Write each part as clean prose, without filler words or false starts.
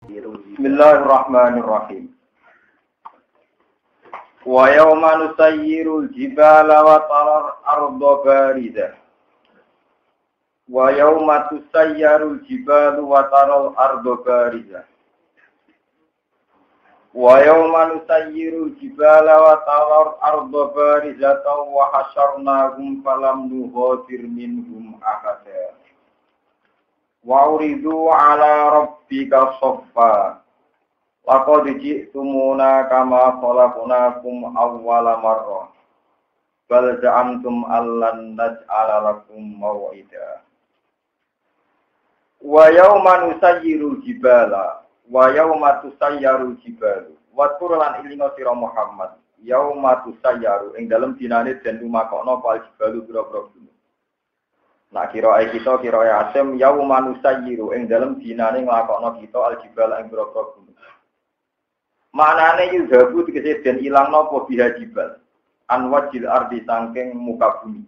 Bismillahirrahmanirrahim. Wa yawma nusayyirul jibala wa taral arda bariza. Wa yawma tusayyarul jibalu wa taral arda bariza. Wa yawma nusayyirul jibala wa taral arda bariza wa hasyarnahum falam nughadir minhum ahada. Wa uridu ala rabbika saffa. Laqad ji'tumuna kama khalaqnakum awwala marrah. Bal za'amtum allan naj'ala lakum maw'ida. Wa yawma nusayyirul jibala wa yawma tusayyarul jibalu. Wa turlan ilinga sira Muhammad. Yauma tusayyaru ing dalem dinane den lumakokno pal jibalu pira-pira gunung. Nak kira kita kira Asim yauma nusayyiru ing dalem dinane nglakokno kita aljibal ing pira-pira gunung. Manane yuzabu tegese den ilangno apa biha jibal. Anwajil ardi saking muka bumi.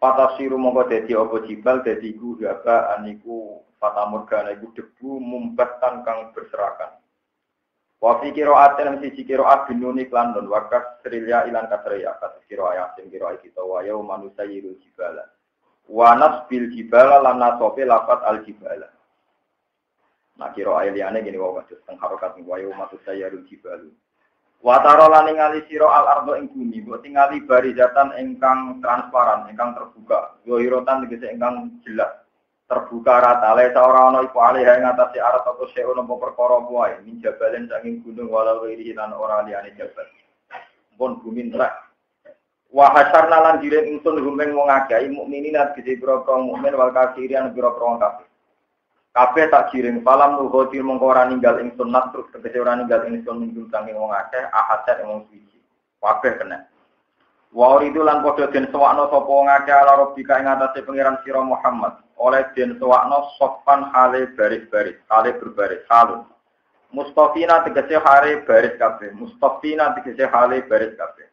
Patasiru mongko dadi apa jibal dadi iku gaba aniku fatamurgana iku debu mumbatan kang berserakan. Wa fi qira'atin siji qira'at binuni lan nun wakas trilya ilan kasriya kados qira'at Asim qira'at kita wa yauma nusayyiru jibala. Wa nasbil jibala lan nasofe lafat al jibala. Nah kira ayliane gini wae kados teng harokat wayu matus sayyarul jibalu. Wa tara lan ningali sira al ardo ing bumi, mbok tingali barizatan ingkang transparan, ingkang terbuka. Yoirotan tegese ingkang jelas. Terbuka rata le ora ana iku alih ing atase arat apa seun apa perkara wae, min jabalen saking gunung walau iri lan ora liyane jabal. Pun bumi trek. Wa hasyarna lan diren ingsun rumeng wong akeh mukminin lan gede pira-pira mukmin wal kafirin pira-pira wong kafir. Kabeh tak giring falam nuhoti mongko ora ninggal ingsun terus tegese ora ninggal ingsun minggu saking wong akeh ahadat wong suci. Kabeh kena. Wa uridu lan padha den sewakno sapa wong akeh ala rabbika ing atase pangeran sira Muhammad. Oleh den sewakno sopan hale baris-baris, hale berbaris halun. Mustafina tegese hale baris kabeh. Mustafina tegese hale baris kabeh.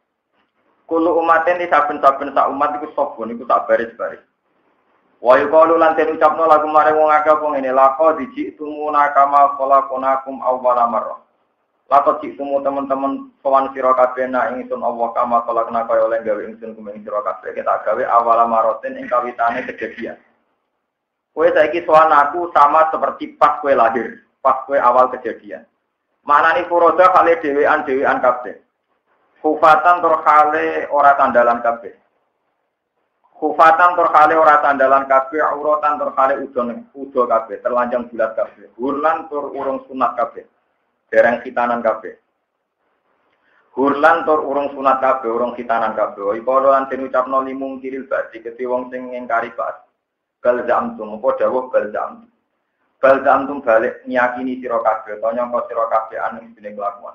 Kulo umaten di saben-saben sak umat iku sapa niku tak baris-baris. Wa yuqalu lan den ucapno lagu mare wong akeh apa ngene laqad ji'tumuna kama khalaqnakum awwala marrah. Laqad ji'tumu teman-teman sowan sira kabeh nak ingsun Allah kama khalaqna kaya oleh gawe ingsun kumeng sira kabeh kita gawe awwala marratin ing kawitane kejadian. Kowe saiki sowan aku sama seperti pas kowe lahir, pas kowe awal kejadian. Manane furoda kale dhewean kabeh. Kufatan tur kale ora tandalan kabeh. Kufatan tur kale ora tandalan kabeh, auratan tur kale udo kabeh, terlanjang bulat kabeh. Hurlan tur urung sunat kabeh. Dereng khitanan kabeh. Hurlan tur urung sunat kabeh, urung khitanan kabeh. Iku lan den ucapno limung kiril badi kete wong sing ngingkari bas. Bal zamtum apa dawuh bal zamtum. Bal zamtum balik nyakini sira kabeh, to nyangka sira kabeh anu dene kelakuan.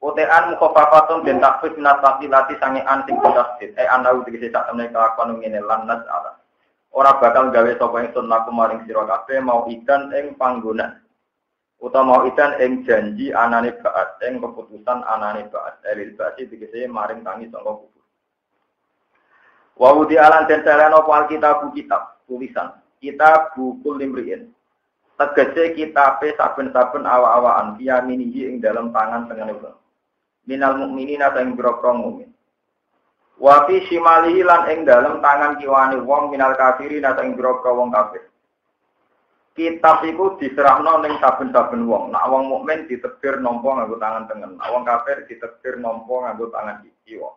Utean mukhafafatun den takfif minasaqilati sange anting tasdid anau tegese sak temene kelakuan ngene lan nasala ora bakal gawe sapa ingsun laku maring sira kabeh mau idan ing panggonan utawa mau idan ing janji anane baat ing keputusan anane baat elil basi tegese maring tangi saka kubur wa udi alan den salano alkitab kitab tulisan kitab bukul limriin tegese kitabe saben-saben awa-awaan yaminihi ing dalam tangan tengene minal mukminina ing boro-boro mukmin. Wa fi shimalihi lan ing dalem tangan kiwane wong minal kafirin ing boro-boro wong kafir. Kitab iku diserahno ning saben-saben wong. Nek wong mukmin ditebir nampa nganggo tangan tengen, nek wong kafir ditebir nampa nganggo tangan kiwa.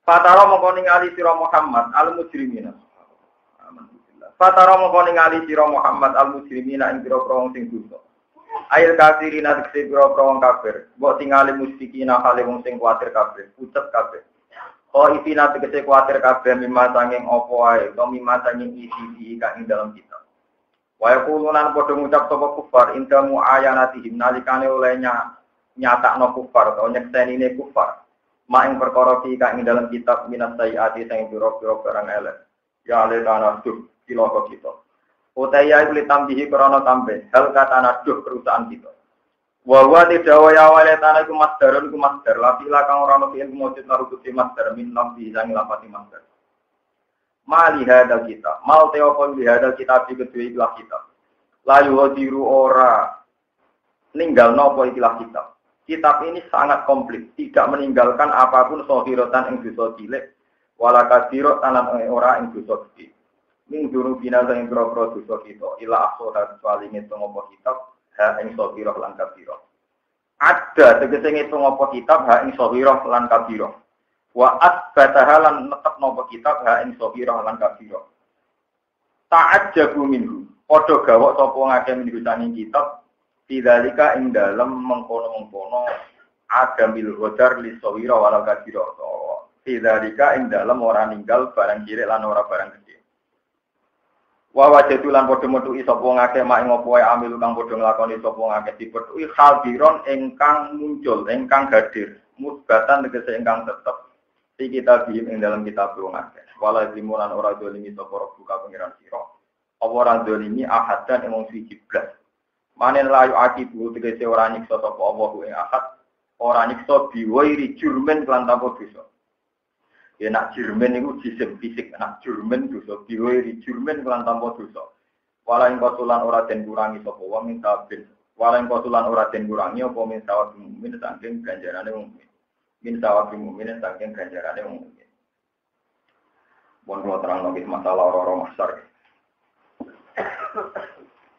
Fatara mongko ningali sira Muhammad al-mujrimina. Alhamdulillah. Fatara mongko ningali sira Muhammad al-mujrimina ing boro-boro wong sing dosa. Ail kafirin atekse pira-pira wong kafir, mbok tingali musyrikina kale wong sing kuwatir kabeh, pucet kabeh. Oh ifina tegese kuwatir kabeh mimma sanging apa wae, utawa mimma sanging isi kang ing dalam kitab. Wa yaqulunan padha ngucap sapa kufar indamu ayanatihim nalikane oleh nyatakno kufar utawa nyektenine kufar. Ma ing perkara iki kang ing dalam kitab minas sayyati sing pira-pira barang elek. Ya ale tanah cilaka kita. Utaya iku litambihi krana tambe hal kata naduh perusahaan kita. Wa wa tidawa ya wale tanah iku masdarun iku masdar lapila kang ora ono yen mujud karo kuwi masdar min nabi sang lapati masdar. Mali hadal kitab mal teopon di hadal kitab iki kedue ikhlas kitab. Layu hadiru ora ninggal nopo ikilah kitab. Kitab ini sangat komplit, tidak meninggalkan apapun sohirotan yang dosa cilik, wala kasirot tanan ora yang dosa gede. Ning duru binasa yang pro-pro dosa kita, ila aksoha kecuali ngitung apa kitab, ha yang sohiroh lan kabiroh. Ada tegese ngitung apa kitab, ha yang sohiroh lan kabiroh. Wa asbataha lan netep nopo kitab, ha yang sohiroh lan kabiroh. Ta'at jabu minhu, podo gawok sopo ngake minhu saning kitab, Tidalika ing dalem mengkono-mengkono agamil hodar li sawira walau kadira. Tidalika ing dalem ora ninggal barang cilik lan ora barang gede. Wa wajadu lan padha metuki sapa ngake mak ing apa wae amil kang padha nglakoni sapa ngake dipetuki hadiron ingkang muncul, ingkang hadir. Musbatan tegese ingkang tetep di kitab ing dalam kitab wong akeh. Wala limunan ora dolimi sapa buka pengiran sira. Apa ora dolimi ahadan emong siji blas. Manen layu akibu tegese ora nyiksa sapa Allah ing ahad, ora nyiksa biwairi jurmen lan tanpa dosa. Ya nak jurmen iku jisim fisik, nak jurmen dosa biwairi jurmen lan tanpa dosa. Wala ing kosulan ora den kurangi sapa wong min sabin. Wala ing kosulan ora den kurangi apa min sawab mukmin saking ganjarane mukmin. Min sawab mukmin saking ganjarane mukmin. Bon kula terangno masalah ora-ora mahsyar.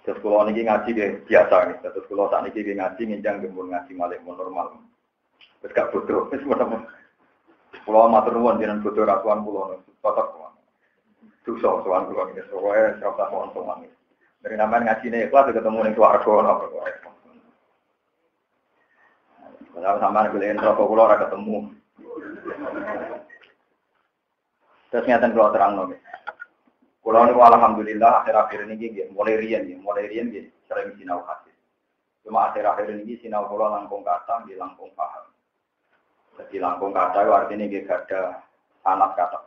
Terus kalau niki ngaji biasa nih, terus kalau saat niki ngaji nginjang gembul ngaji malik normal. Terus gak bodoh, terus mana pulau matur nuwun jenengan bodoh ratuan pulau nih, kotor pulau. Dosa soal pulau ini, soalnya serasa mohon tuhan. Dari namanya ngaji nih, kelas ketemu nih keluarga nopo. Sama-sama ngelihin rokok pulau ora ketemu. Terus nyata pulau terang nih. Kalau ini alhamdulillah akhir-akhir ini mulai rian sering sinau hadis. Cuma akhir-akhir ini sinau kalau langkung kata, di langkung paham. Jadi langkung kata itu artinya gak ada sanad kata.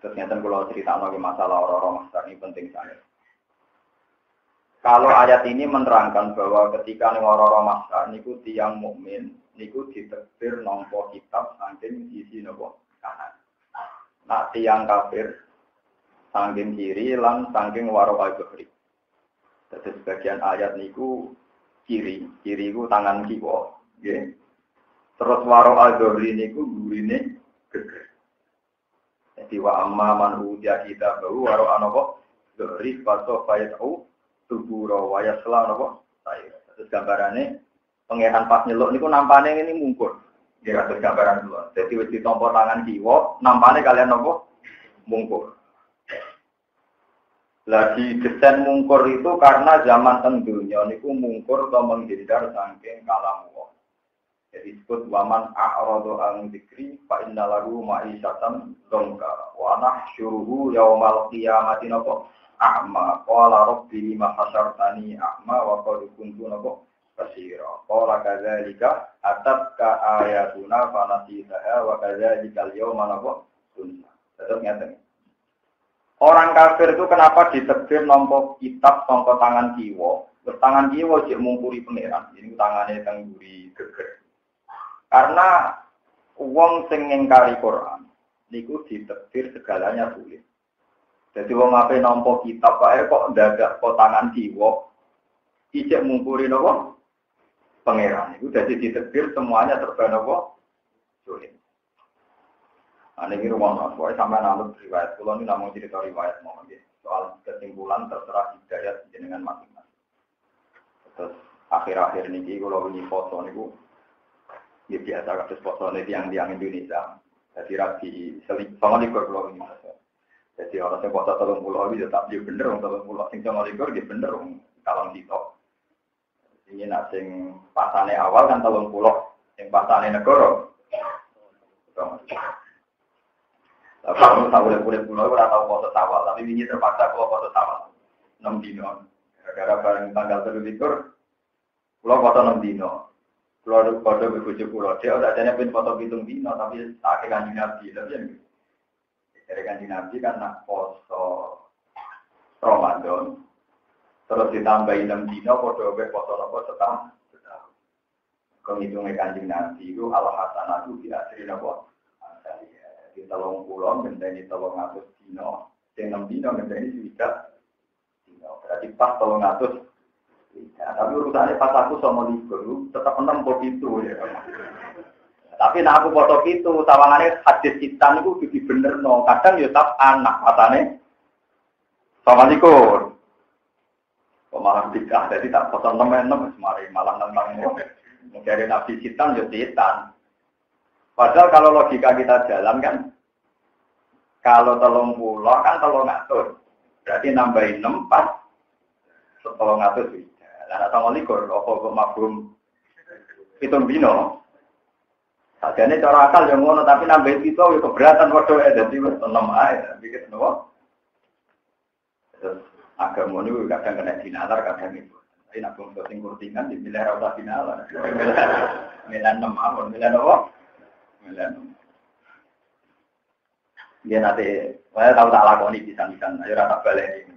Ternyata kalau cerita lagi masalah orang-orang master ini penting sekali. Kalau ayat ini menerangkan bahwa ketika orang-orang master niku tiang mukmin, niku ditekdir nompo kitab saking sisi nopo kanan. Nah tiang kafir saking kiri lan saking waro al-bahri. Jadi sebagian ayat niku kiri ku tangan kiwa, nggih. Terus waro al-bahri niku gurine geger. Jadi wa amma man udia kita baru waro anapa? Bahri faso fayatu tubura wa yasla napa? Saya. Terus gambarane pangeran pas nyeluk niku nampane ini mungkur. Nggih kados gambaran kula. Jadi wis ditampa tangan kiwa, nampane kalian napa? Mungkur. Lagi desain mungkur itu karena zaman tentunya niku mungkur atau menghindar saking kalam Allah. Jadi disebut waman a'radu an dzikri fa inna lahu ma'isyatan dongka wa nahsyuruhu yaumal qiyamati napa a'ma qala rabbi lima hasyartani a'ma wa qad kuntu napa basira qala kadzalika atatka ayatuna fa nasitaha wa kadzalika al-yawma napa sunna. Tetep ngeten. Orang kafir itu kenapa ditekdir nompo kitab sangka tangan kiwa? Tangan kiwa jek mungkuri pangeran. Ini tangannya tengguri geger. Karena wong sing ngingkari Quran niku ditekdir segalanya sulit. Jadi wong ape nampa kitab wae kok ndadak kok tangan kiwa ijek mungkuri napa? Pangeran. Iku dadi ditekdir semuanya serba napa? Sulit. Ane iki rumono, pokoke sampeyan anut riwayat. Kula ini namung cerita riwayat mawon nggih. Soal kesimpulan terserah hidayat jenengan masing-masing. Terus akhir-akhir niki kula wingi foto niku ya biasa kados fotone tiyang-tiyang Indonesia. Jadi rapi seling sama likur kula wingi. Jadi orang sing foto 30 iki tetap yo bener wong 30 sing 29 nggih bener wong kalong sitok. Ini nak sing pasane awal kan 30, sing pasane negara. Kalau tak boleh pulau, ora tahu foto tawal, tapi ini terpaksa kalau foto tawal 6 dino. Gara-gara bareng tanggal 23, pulau foto 6 dino. Pulau ada foto bebujuk pulau. Dia udah ada pin foto 7 dino, tapi tak Kanjeng Nabi. Tapi yang dari Kanjeng Nabi kan nak foto Ramadan. Terus ditambahin 6 dino, foto setahun. Kalau hitungnya Kanjeng Nabi itu al-hasanatu bi asri napa? Di telung pulau, menjadi telung atus dino, dengan dino menjadi sudah dino. Berarti pas telung atus Ya, tapi urusannya pas aku sama libur, tetap menempuh itu ya. Tapi nah aku foto itu, tawangannya hadis hitam itu jadi bener no. Kadang ya tetap anak katanya sama likur. Malah tidak, jadi tak foto temen-temen, malah nentang dari nabi hitam ya hitam. Padahal kalau logika kita jalan kan, kalau 30 kan 300, berarti nambahin 6, 300 bisa. Nah, sama likur, apa mabum hitung bino. Sajane cara akal yang ngono, tapi nambahin itu ya keberatan waduh jadi 6 aja, bikin nopo. Terus agama ini kadang kena dinalar, kadang itu. Tapi nak bungsu sing kurtingan dipilih rasa dinalar. Milih 6 apa, milih nopo? Milih 6. Dia nanti, saya tahu tak lakoni bisa-bisa, ayo rata balik ini.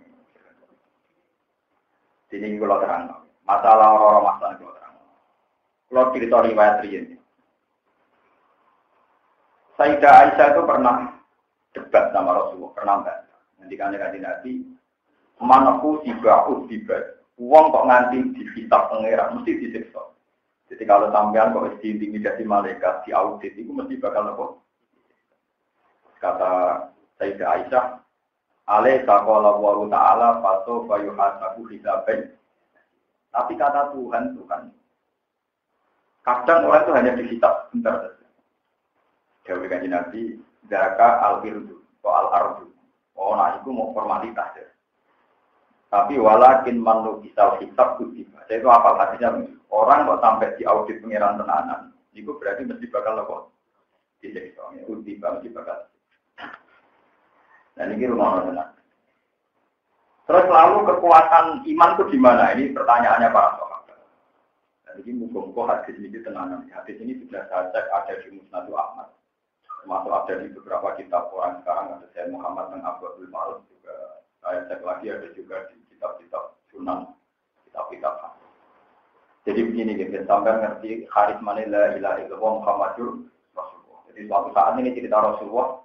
Sini kalau terang, masalah orang-orang masalah kalau terang. Kalau cerita riwayat ini, Sayyidah Aisyah itu pernah debat sama Rasulullah, pernah bantah. Nanti kan Nabi, manaku tiba, uang kok nganti di kitab pengeran, mesti disiksa. Jadi kalau sampean kok diintimidasi malaikat, diaudit, itu mesti bakal apa? Kata Sayyidah Aisyah, alaika qala wa ta'ala faso fayuhasabu hisaban. Tapi kata Tuhan itu kan kadang orang itu hanya dihisab sebentar saja. Dewi Kanjeng Nabi, zaka al-irdu wa al-ardu. Oh, nah itu mau formalitas ya. Tapi walakin manu kisah hisab kutiba. Itu apa artinya? Orang kok sampai di audit pengiran tenanan, itu berarti mesti bakal apa? Disiksa. Kutiba mesti bakal. Dan ini rumah tenan. Terus lalu kekuatan iman itu di mana? Ini pertanyaannya para sahabat. Dan ini muka-muka hadis ini tenanan. Hadis ini sudah saya cek ada di Musnad Ahmad. Termasuk ada di beberapa kitab orang sekarang, ada Sayyid Muhammad dan Abu Abdul Ma'ruf juga. Saya cek lagi ada juga di kitab-kitab Sunan, kitab-kitab. Jadi begini, kita sampai ngerti karisma la ilaha illallah Muhammadur Rasulullah. Jadi suatu saat ini cerita Rasulullah,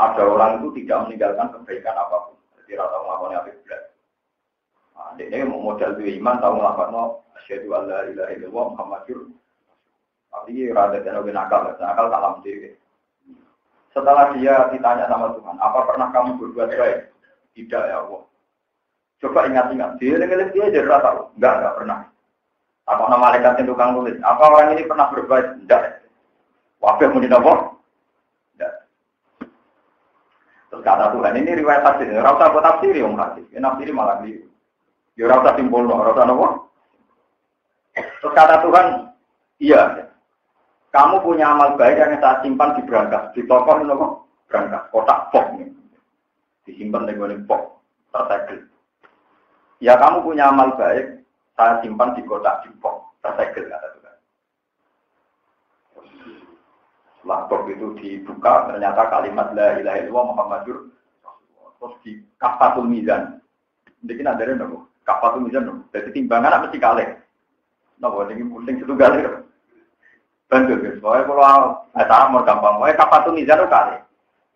ada orang itu tidak meninggalkan kebaikan apapun. Jadi rata melakukan apa belas. Nah, dia mau modal itu iman, tahu melakukan asyhadu an la ilaha illallah Muhammadur. Tapi rada dan nakal tak lam diri. Setelah dia ditanya sama Tuhan, apa pernah kamu berbuat baik? Tidak ya Allah. Coba ingat-ingat, dia jadi rata, enggak pernah. Apa nama malaikat yang tukang tulis? Apa orang ini pernah berbuat? Enggak. Wabah mau dinapor? Enggak. Terus kata Tuhan, ini riwayat hadis, rasa buat tafsir ya hadis. Ini tafsir malah di. Ya rasa simpul rasa napa? Terus kata Tuhan, iya. Kamu punya amal baik yang saya simpan di berangkas, di toko ini kok berangkas, kotak box nih, disimpan di box tersegel. Ya kamu punya amal baik, saya simpan di kotak di box tersegel kata Tuhan. Setelah box itu dibuka, ternyata kalimat la ilaha illallah Muhammadur Rasulullah. Terus di kafatul mizan, mungkin ada yang nopo kafatul mizan nopo. Jadi timbangan mesti kalih. Nopo ini pusing satu kali. Bantu guys, pokoknya kalau salah mau gampang, pokoknya kapan tuh mizan tuh kali.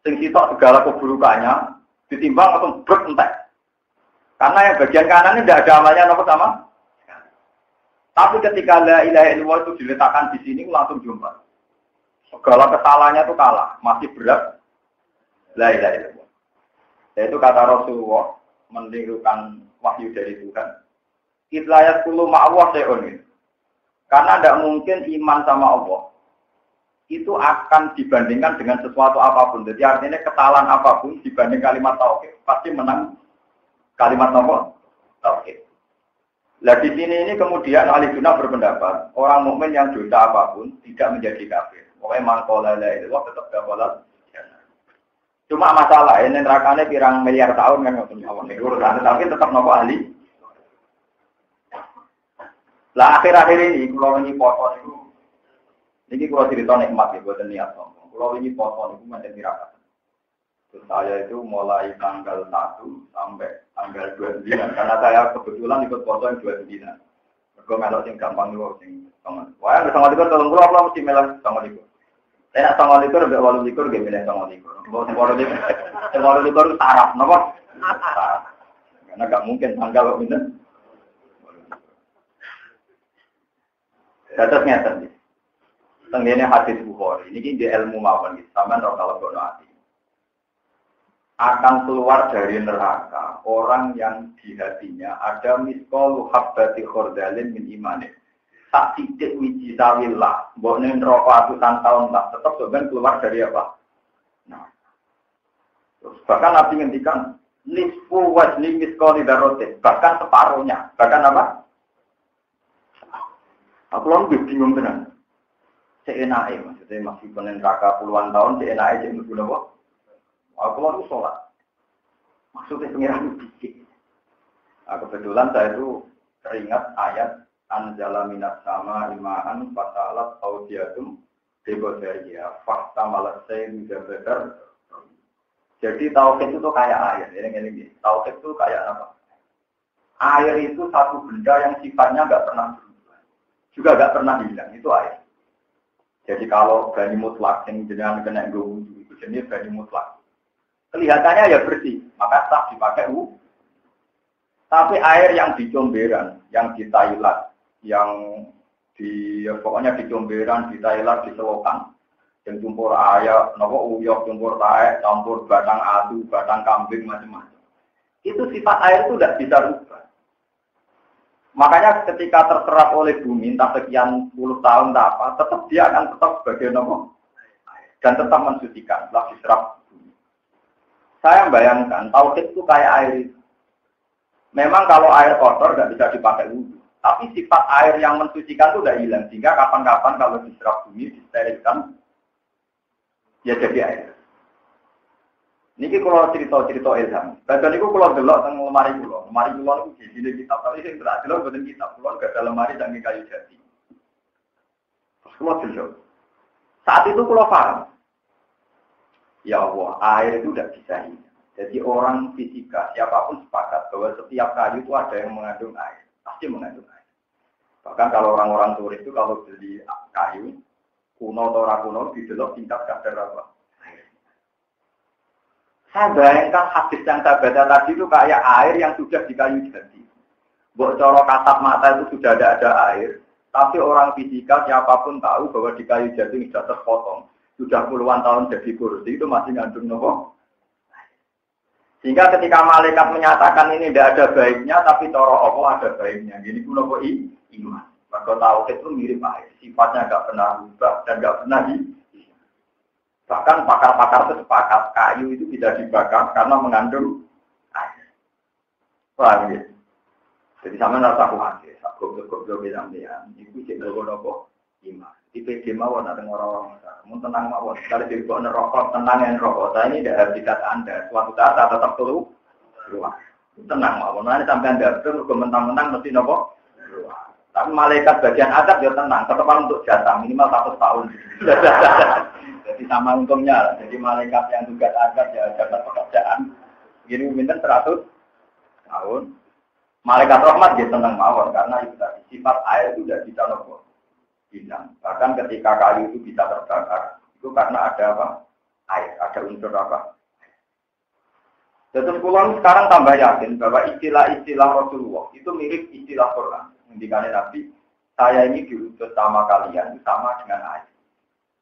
Sing sitok segala keburukannya ditimbang atau berentek. Karena yang bagian kanan ini tidak ada amalnya nopo sama. Tapi ketika la ilaha illallah itu diletakkan di sini langsung jumpa. Segala kesalahannya itu kalah, masih berat la ilaha illallah. Yaitu kata Rasulullah menirukan wahyu dari Tuhan. Itlayat kulu ma'awah se'un. Karena tidak mungkin iman sama Allah itu akan dibandingkan dengan sesuatu apapun. Jadi artinya kesalahan apapun dibanding kalimat tauhid pasti menang kalimat nomor tauhid. Nah di sini ini kemudian ahli sunnah berpendapat orang mukmin yang dosa apapun tidak menjadi kafir. Pokoknya mangkola la ilaha tetap dapat. Cuma masalah ini nerakane pirang miliar tahun kan ngoten mawon. Tapi tetap nopo ahli. Lah akhir-akhir ini kalau ini foto ini kalau cerita nikmat ya buat niat sombong. Kalau ini foto itu macam tirakat. Terus saya itu mulai tanggal 1 sampai tanggal 29 karena saya kebetulan ikut foto yang 29. Mergo melok sing gampang yo sing sangat. Wah, sangat ikut tolong kula mesti melok sangat ikut. Saya nak sangat ikut mbek 8 ikut nggih milih sangat ikut. Kalau sing 8 ikut taraf napa? Karena enggak mungkin tanggal kok pinten. Dados ngeten. Tenggene hadis Bukhari, ini di ilmu mawon iki, sampean ora kalau ngono ati. Akan keluar dari neraka orang yang di hatinya ada miskol habbati khordalin min imanin. Tak titik wiji sawillah, mbok ning neraka atusan tahun lah, tetap sampean keluar dari apa? Nah. Terus bahkan Nabi ngendikan nisfu wajni miskoli darotin, bahkan separuhnya, bahkan apa? Aku lalu bingung tenan. Seenake maksudnya masih penen neraka puluhan tahun seenake sing mlebu napa? Aku lalu sholat. Maksudnya pengiran dikit. Nah, kebetulan saya itu teringat ayat anjala minas sama imaan fasalat audiatum debodaria fakta malasai mujabatar. Jadi tauhid itu kayak air. Ini. Tauhid itu kayak apa? Air itu satu benda yang sifatnya nggak pernah berubah, juga nggak pernah hilang. Itu air. Jadi kalau bani mutlak yang jenengan kena wudhu itu jenis bani mutlak. Kelihatannya ya bersih, maka sah dipakai wudhu. Tapi air yang di comberan, yang di Thailand, yang di pokoknya di comberan, di Thailand, di selokan, yang campur ayam, nopo uyok, campur taek, campur batang adu, batang kambing, macam-macam. Itu sifat air itu tidak bisa rubah. Makanya ketika terserap oleh bumi, entah sekian puluh tahun apa, tetap dia akan tetap sebagai nopo dan tetap mensucikan setelah diserap bumi. Saya bayangkan tauhid itu kayak air itu. Memang kalau air kotor nggak bisa dipakai wudhu, tapi sifat air yang mensucikan itu udah hilang. Sehingga kapan-kapan kalau diserap bumi, disterilkan, ya jadi air. Niki kalau cerita-cerita ilham. Bagian itu kalau delok teng lemari kula. Lemari kula niku isine kitab, tapi sing berat delok boten kitab. Kula gak ada lemari saking kayu jati. Terus kula delok. Saat itu kula paham. Ya Allah, air itu tidak bisa hilang. Jadi orang fisika siapapun sepakat bahwa setiap kayu itu ada yang mengandung air, pasti mengandung air. Bahkan kalau orang-orang turis itu kalau beli kayu kuno atau ora kuno didelok tingkat kadar apa? Saya bayangkan hadis yang saya baca tadi itu kayak air yang sudah di kayu jati. Mbok cara kasat mata itu sudah ada air, tapi orang fisika siapapun tahu bahwa di kayu jati sudah terpotong, sudah puluhan tahun jadi kursi itu masih ngandung nopo. Sehingga ketika malaikat menyatakan ini tidak ada baiknya, tapi cara Allah ada baiknya. Jadi ku nopo iman. Maka tauhid itu mirip air, sifatnya nggak pernah berubah dan nggak pernah bahkan pakar-pakar itu sepakat kayu itu bisa dibakar karena mengandung air. Paham ya? Jadi sama rasa khawatir, goblok-goblok sampean iku cek nopo iman. Di PD mawon ada orang-orang mun tenang mawon. Kalau di bawah rokok tenang yang rokok. Saya ini tidak habitat Anda. Suatu saat saya tetap keluar. Tenang mawon. Nanti sampai Anda betul mentang-mentang mesti nopo. Tapi malaikat bagian adab ya tenang. Tetap untuk jatah minimal 100 tahun. Jadi sama untungnya, jadi malaikat yang tugas adab ya dapat pekerjaan. Gini minta 100 tahun. Malaikat rahmat dia tenang mawon karena itu tadi sifat air itu tidak bisa nopo hilang. Bahkan ketika kayu itu bisa terbakar, itu karena ada apa? Air, ada unsur apa? Terus pulang sekarang tambah yakin bahwa istilah-istilah Rasulullah itu mirip istilah Quran. Ngendikane Nabi, saya ini diutus sama kalian sama dengan air.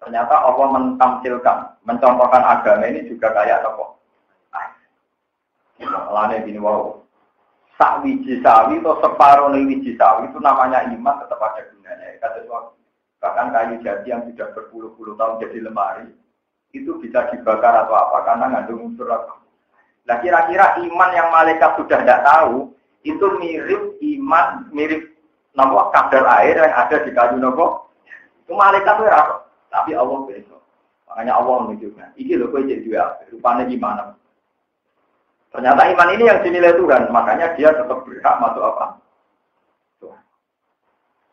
Ternyata Allah mentamsilkan, mencontohkan agama ini juga kayak apa? Air. Lane gini wow. Sak wiji sawi atau separuh wiji sawi itu namanya iman tetap ada gunanya. Kata suami. Bahkan kayu jati yang sudah berpuluh-puluh tahun jadi lemari itu bisa dibakar atau apa karena ngandung unsur apa. Nah kira-kira iman yang malaikat sudah tidak tahu itu mirip iman mirip nama kadar air yang ada di kayu nopo. Itu malaikat itu apa? Tapi Allah besok. Makanya Allah menunjukkan. Iki loh kau jadi dua. Rupanya gimana? Ternyata iman ini yang dinilai Tuhan. Makanya dia tetap berhak masuk apa? Tuhan.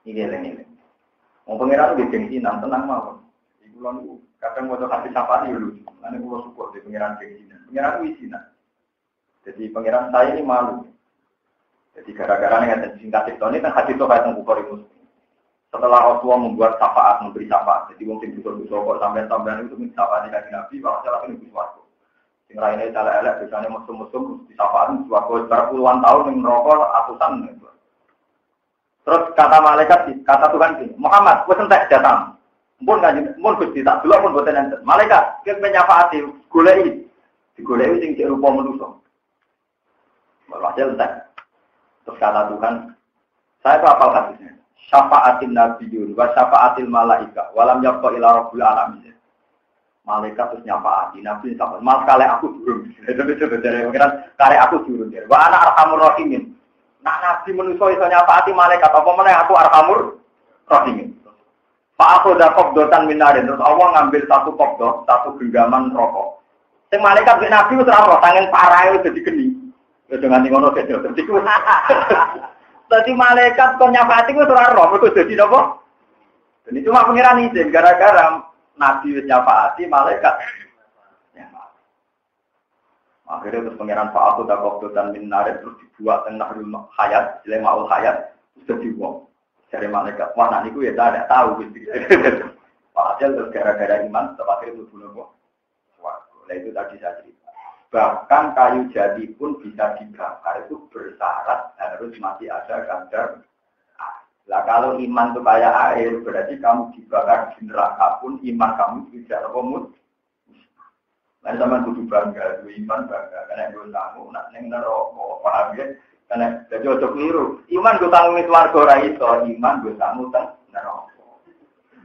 Ini. Mau pengiran di gengsinan, tenang mawon. Ibu lalu kadang mau hati safari lucu. Nanti pulau syukur di pengiran gengsinan. Pengiran wisinan. Jadi pengiran saya ini malu. Jadi gara-gara yang singkat itu ini kan hadis itu kayak Bukhari Muslim. Setelah Rasulullah membuat syafaat, memberi syafaat. Jadi mungkin butuh-butuh kok sampai-sampai itu minta syafaat di kaki Nabi. Kalau salah ini suatu. Sing lainnya cara elek biasanya musuh-musuh di syafaat suatu. Berpuluhan tahun yang merokok atusan. Terus kata malaikat, kata Tuhan gini, Muhammad, wis entek datang. Mun Gusti tak delok pun boten enten. Malaikat ki menyafaati goleki. Digoleki sing cek rupa manusa. Walhasil entek. Terus kata Tuhan, saya itu hafal hadisnya. Syafa'atin nabiyyun wa syafa'atil malaika walam yabqa ila rabbil alamin. Malaikat terus nyafaati nabi sampai mas kale aku durung. Itu dari pengiran kare aku durung. Wa ana arhamur rahimin. Nah nabi manusa iso nyafaati malaikat apa meneh aku arhamur rahimin. Pak aku dak qabdotan minarin terus Allah ngambil satu qabdo, satu genggaman rokok. Sing malaikat nek nabi wis ora tangen parahe wis dadi geni. Ya dengan ngono kek dadi ku. Dadi malaikat kon nyafaati wis ora roh, mergo dadi napa? Ini cuma pengiran izin gara-gara nabi wis nyafaati malaikat. Akhirnya terus pengiran Pak aku dak qabdotan minarin terus dibuat teng nahrul hayat, jile maul hayat, terus dibuang. Dari malaikat, wah nak niku ya tidak tahu gitu. Padahal terus gara-gara iman, terakhir itu bunuh. Wah, itu tadi saya cerita. Bahkan kayu jati pun bisa dibakar itu bersyarat harus masih ada kadar. Lah kalau iman itu kayak air, berarti kamu dibakar di neraka pun iman kamu tidak komut. Lain sama kudu bangga, iman bangga, karena gue tamu nak neng neraka, paham ya? Karena jadi ojo keliru. Iman gue tanggung itu warga ora iso, iman gue tanggung teng neraka.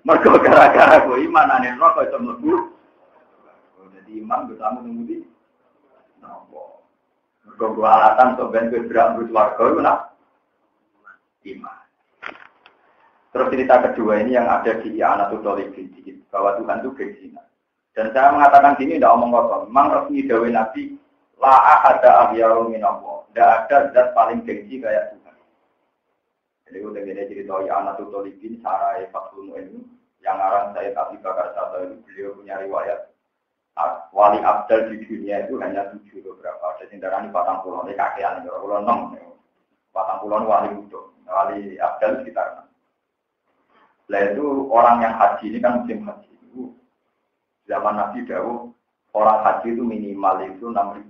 Mergo gara-gara gue iman ane neraka iso mlebu. Jadi iman gue tanggung ngemudi neraka. Mergo gue alasan sok ben gue berambut warga itu nak iman. Terus cerita kedua ini yang ada di I'anatul Talibin bahwa Tuhan itu gengsian. Dan saya mengatakan sini tidak omong kosong. Memang resmi dawuh Nabi la ahada ahyaru minallah. Tidak ada zat paling gengsi kayak Tuhan. Jadi udah gini cerita I'anatul Talibin Sarai Fathul Mu'in yang arang saya Abi Bakar Sata itu beliau punya riwayat wali abdal di dunia itu hanya 7 beberapa. Ada sindaran di Patang Pulau ini kakean itu Pulau 6. Patang Pulau wali utuh, wali abdal sekitar 6. Lah itu orang yang haji ini kan musim haji itu zaman Nabi dawuh orang haji itu minimal itu 6.000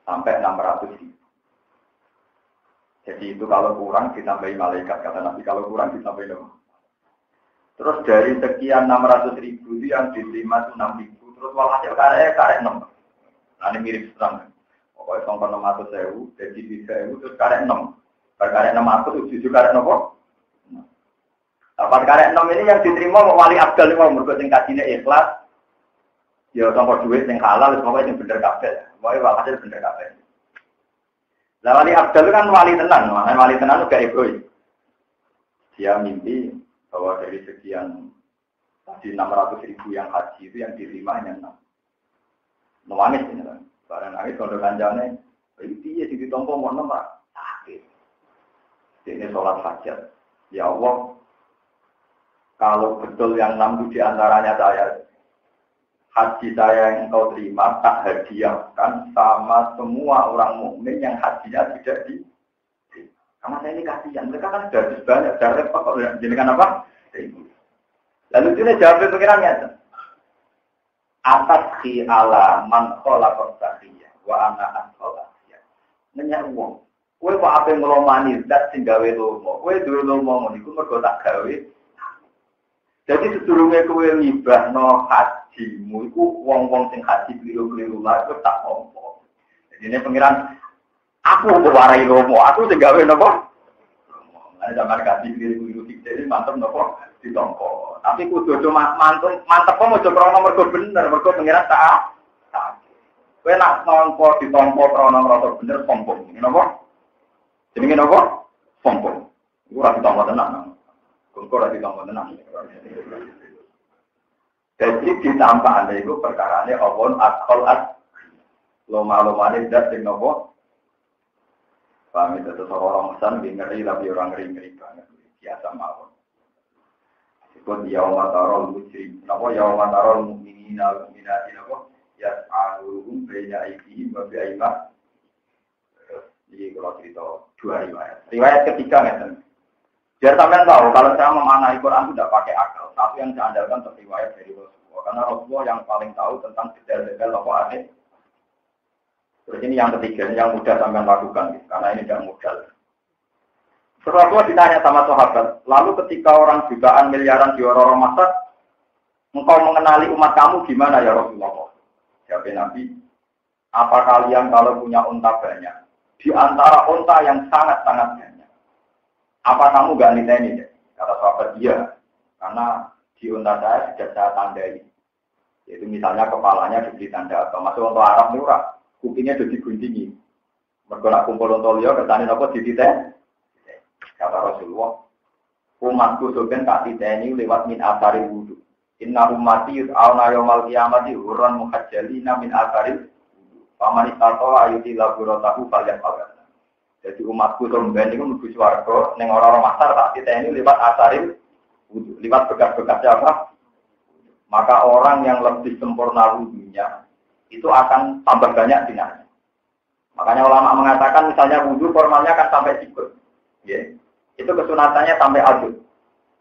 sampai 600.000. Jadi itu kalau kurang ditambahi malaikat, kata Nabi, kalau kurang ditambahi apa? Terus dari sekian 600.000 itu yang diterima itu 6.000, terus walhasil karek 6. Nah ini mirip serang. Pokoknya sampai 600.000, jadi 3.000, terus karek 6. Karek 600, itu karek apa? Dapat karek 6 ini yang diterima wali abdal itu, mereka yang kajinya ikhlas, ya sampai duit yang halal, semoga yang bener kabel. Pokoknya walhasil bener kabel. Nah, wali abdal kan wali tenang, makanya wali tenang itu gak egois. Dia mimpi bahwa dari sekian tadi 600.000 yang haji itu yang diterima hanya 6. Nangis ini kan. Barang nangis kalau kanjane, itu dia di tompo mau nomor sakit. Ini sholat hajat. Ya Allah, kalau betul yang 6 itu diantaranya saya, haji saya yang engkau terima tak hadiahkan sama semua orang mukmin yang hajinya tidak di. Karena saya ini kasihan, mereka kan sudah banyak, sudah repot kalau jadikan apa? Lalu itu jawab pengirannya. Atas ki ala man khola kortahiyah wa ana asholahiyah. Nanya uang. Kue kok apa yang ngelomani zat sing gawe lomo. Kue dulu lomo ngoniku mergo tak gawe. Jadi sedurunge kue ngibahno hajimu iku wong-wong sing haji keliru-keliru lah iku tak ompo. Jadi ini pengiran aku warai lomo, aku sing gawe napa? Lah zaman haji keliru-keliru iki mantep napa ditompo. Tapi kudu mantep kok aja krana mergo bener, mergo pengiran tak. Kowe nak nompo ditompo krana ngrasa bener sombong. Napa? Jenenge napa? Sombong. Iku ora ditompo tenan. Kok ora ditompo tenan. Jadi ditambah ada itu perkarane awon akal loma-lomane dat sing nopo. Paham itu orang pesan ngeri tapi orang ngeri banget. Biasa mawon. Sebut yaumatarul mujrim. Napa yaumatarul mukminina wal mukminati napa? Yas'aluhum baina aydihim wa bi'aiman. Jadi kalau cerita dua riwayat. Riwayat ketiga ngeten. Biar sampean tahu kalau saya memaknai Quran tidak pakai akal, tapi yang saya andalkan riwayat dari Rasulullah. Karena Rasulullah yang paling tahu tentang detail-detail apa aneh. Terus ini yang ketiga, yang mudah sampean lakukan, karena ini tidak mudah. Rasulullah ditanya sama sahabat, lalu ketika orang jutaan miliaran di orang masak, engkau mengenali umat kamu gimana ya Rasulullah? Jawab Nabi, apa kalian kalau punya unta banyak, di antara unta yang sangat-sangat banyak, apa kamu gak nilai ini? Kata sahabat dia, karena di unta saya sudah saya tandai. Yaitu misalnya kepalanya diberi tanda apa, masuk untuk Arab murah, kupingnya sudah diguntingi. Mereka nak kumpul untuk liya, ketani apa di titik. Kata Rasulullah, umatku sebenarnya tak titeni lewat min asari wudu. Inna ummati yus'auna yawmal qiyamati hurran muhajjalina min asari wudu. Faman istata'a ayuti laburatahu falyaf'al. Jadi umatku sebenarnya itu menuju swarga ning ora-ora masar tak titeni lewat asari wudu, lewat bekas-bekasnya apa? Maka orang yang lebih sempurna wudunya itu akan tambah banyak dinanya. Makanya ulama mengatakan misalnya wudu formalnya kan sampai sikut. Ya. Itu kesunatannya sampai aduk.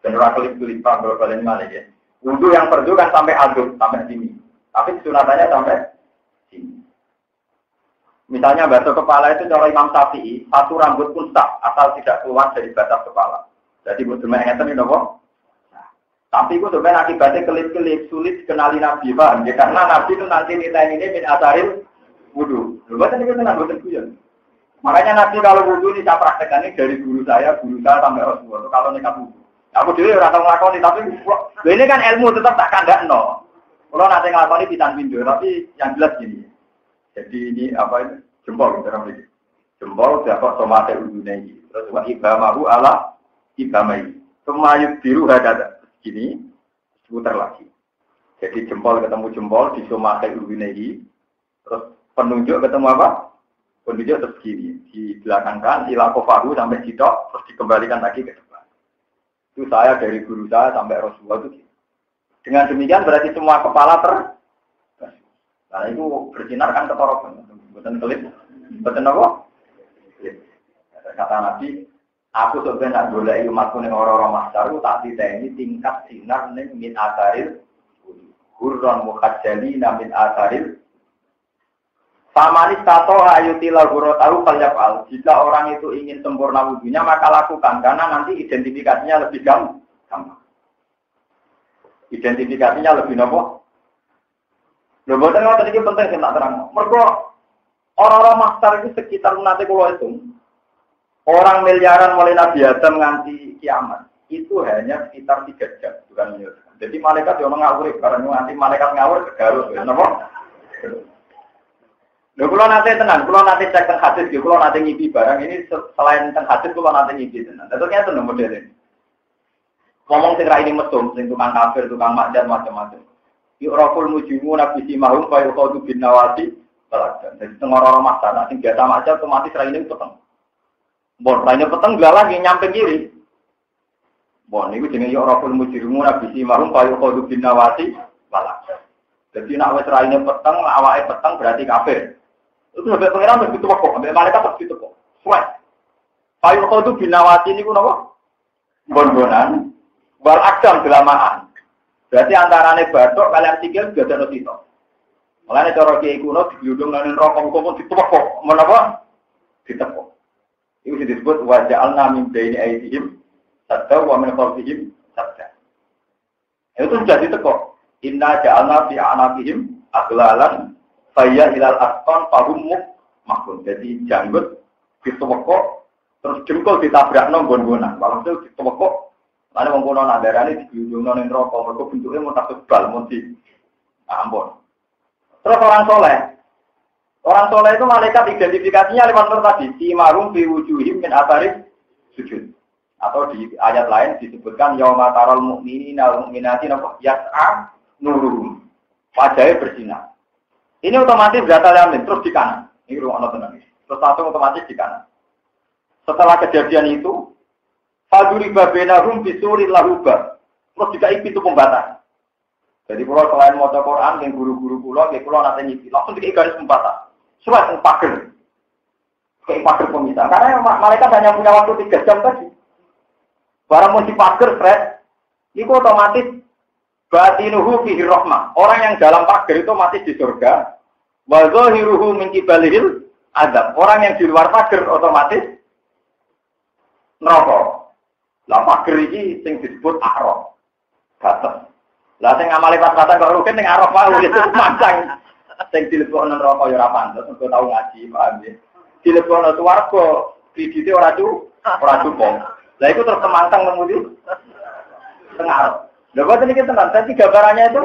Benar kelip-kelip balik mana ya. Wudhu yang perdu kan sampai aduk, sampai sini. Tapi kesunatannya sampai sini. Misalnya basuh kepala itu cara Imam Syafi'i, satu rambut pun sah, asal tidak keluar dari batas kepala. Jadi butuh mengatakan ini apa? Tapi itu sebenarnya akibatnya kelip-kelip, sulit dikenali Nabi, paham ya? Karena Nabi itu nanti nilai ini min asaril wudhu. Lupa itu tenang, bukan kuyon. Makanya Nabi kalau wudhu ini saya praktekkan ini dari guru saya sampai Rasulullah. Kalau nekat wudhu, aku dulu orang ngelakoni, tapi ini kan ilmu tetap tak kandak no. Kalau nanti ngelakoni pitan pindu, tapi yang jelas gini. Jadi ini apa ini jempol kita ramai. Jempol dapat somate wudhu ini. Terus wa ibamahu ala ibamai. Semayut biru hadada. Gini seputar lagi. Jadi jempol ketemu jempol di somate wudhu ini. Terus penunjuk ketemu apa? Penunjuk terus kiri, dibelakangkan, ilakofahu sampai sitok, terus dikembalikan lagi ke depan. Itu saya dari guru saya sampai Rasulullah itu. Dengan demikian berarti semua kepala Nah itu bersinar kan ketorokan, bukan kelip, bukan apa? Kata Nabi, aku sebenarnya boleh umatku ning orang-orang masyarakat tak diteni tingkat sinar ning min asaril, hurran mukhajjalina min asaril. Pamanis tato ayuti laguro tahu falyafal. Jika orang itu ingin sempurna wudhunya maka lakukan karena nanti identifikasinya lebih gampang. Identifikasinya lebih nopo. Lho boten ngoten iki penting sing tak terang. Mergo orang-orang master itu sekitar nanti kalau itu orang miliaran mulai Nabi Adam nganti kiamat itu hanya sekitar 3 jam bukan miliar. Jadi malaikat yo ngawur karena nanti malaikat ngawur ke Garut napa? Lho kula nate tenan, kula nate cek teng hadis, kula nate ngipi barang ini selain teng hadis kula nate ngipi tenan. Tentunya itu model ini. Ngomong sing ra ini mesum, sing tukang kafir, tukang maksiat macam-macam. Yu'raful mujrimu nabi simahum fa yuqadu bin nawati baladan. Jadi teng ora-ora masalah sing biasa maksiat otomatis ra ini peteng. Bon, ra ini peteng glalah nggih nyampe kiri. Bon niku jenenge yu'raful mujrimu nabi simahum fa yuqadu bin nawati baladan. Jadi nak wis ra ini peteng, awake peteng berarti kafir. Itu sampai pengiran begitu kok, sampai malaikat begitu kok. Suai. Payu kau itu binawati ini kuno bon-bonan, wal akdam gelamaan. Berarti antarane batok kalian sikil juga ada notito. Mulane cara kiai kuno digludung nang rokok kok ditepok, menapa? Ditepok. Itu disebut wa ja'alna min baini aydihim sadda wa min khalfihim sadda. Itu sudah ditepok. Inna ja'alna fi a'naqihim aglalan saya hilal aston pahumuk makun. Jadi janggut ditepok terus jengkol ditabrak nonggon-gonan. Kalau itu ditepok, lalu mengkono nadarane diujung ning neraka. Mergo bentuke mun tak tebal mun di ampun. Terus orang soleh itu malaikat identifikasinya lewat nur tadi. Simarum fi wujuhim min atharif sujud. Atau di ayat lain disebutkan yauma taral mu'minina wal mu'minati yas'a nuruhum. Wajahnya bersinar. Ini otomatis data yamin terus di kanan. Ini ruang tenang. Terus langsung otomatis di kanan. Setelah kejadian itu, faduri babenahum bisuril lahuba. Terus dikai pintu pembatas. Jadi kalau selain maca Quran, yang guru-guru kula, nggih kula nate nyiki, langsung dikai garis pembatas. Surat pager. Kayak pager pemisah. Karena malaikat hanya punya waktu 3 jam tadi. Barang mau dipager, Fred, itu otomatis batinuhu fihi rahmah. Orang yang dalam pagar itu mati di surga. Wa zahiruhu min qibalihil azab. Orang yang di luar pagar otomatis neraka. Lah pager iki sing disebut Araf. Batas. Lah sing ngamali pas-pasan kok rugen ning Araf wae itu mancang. Sing dilebokno neraka ya ora pantes, engko tau ngaji, paham ya. Dilebokno swarga, kredite ora cukup. Lah iku terus temantang ngemudi teng Araf. Lha kok niki tenan, tadi gambarannya itu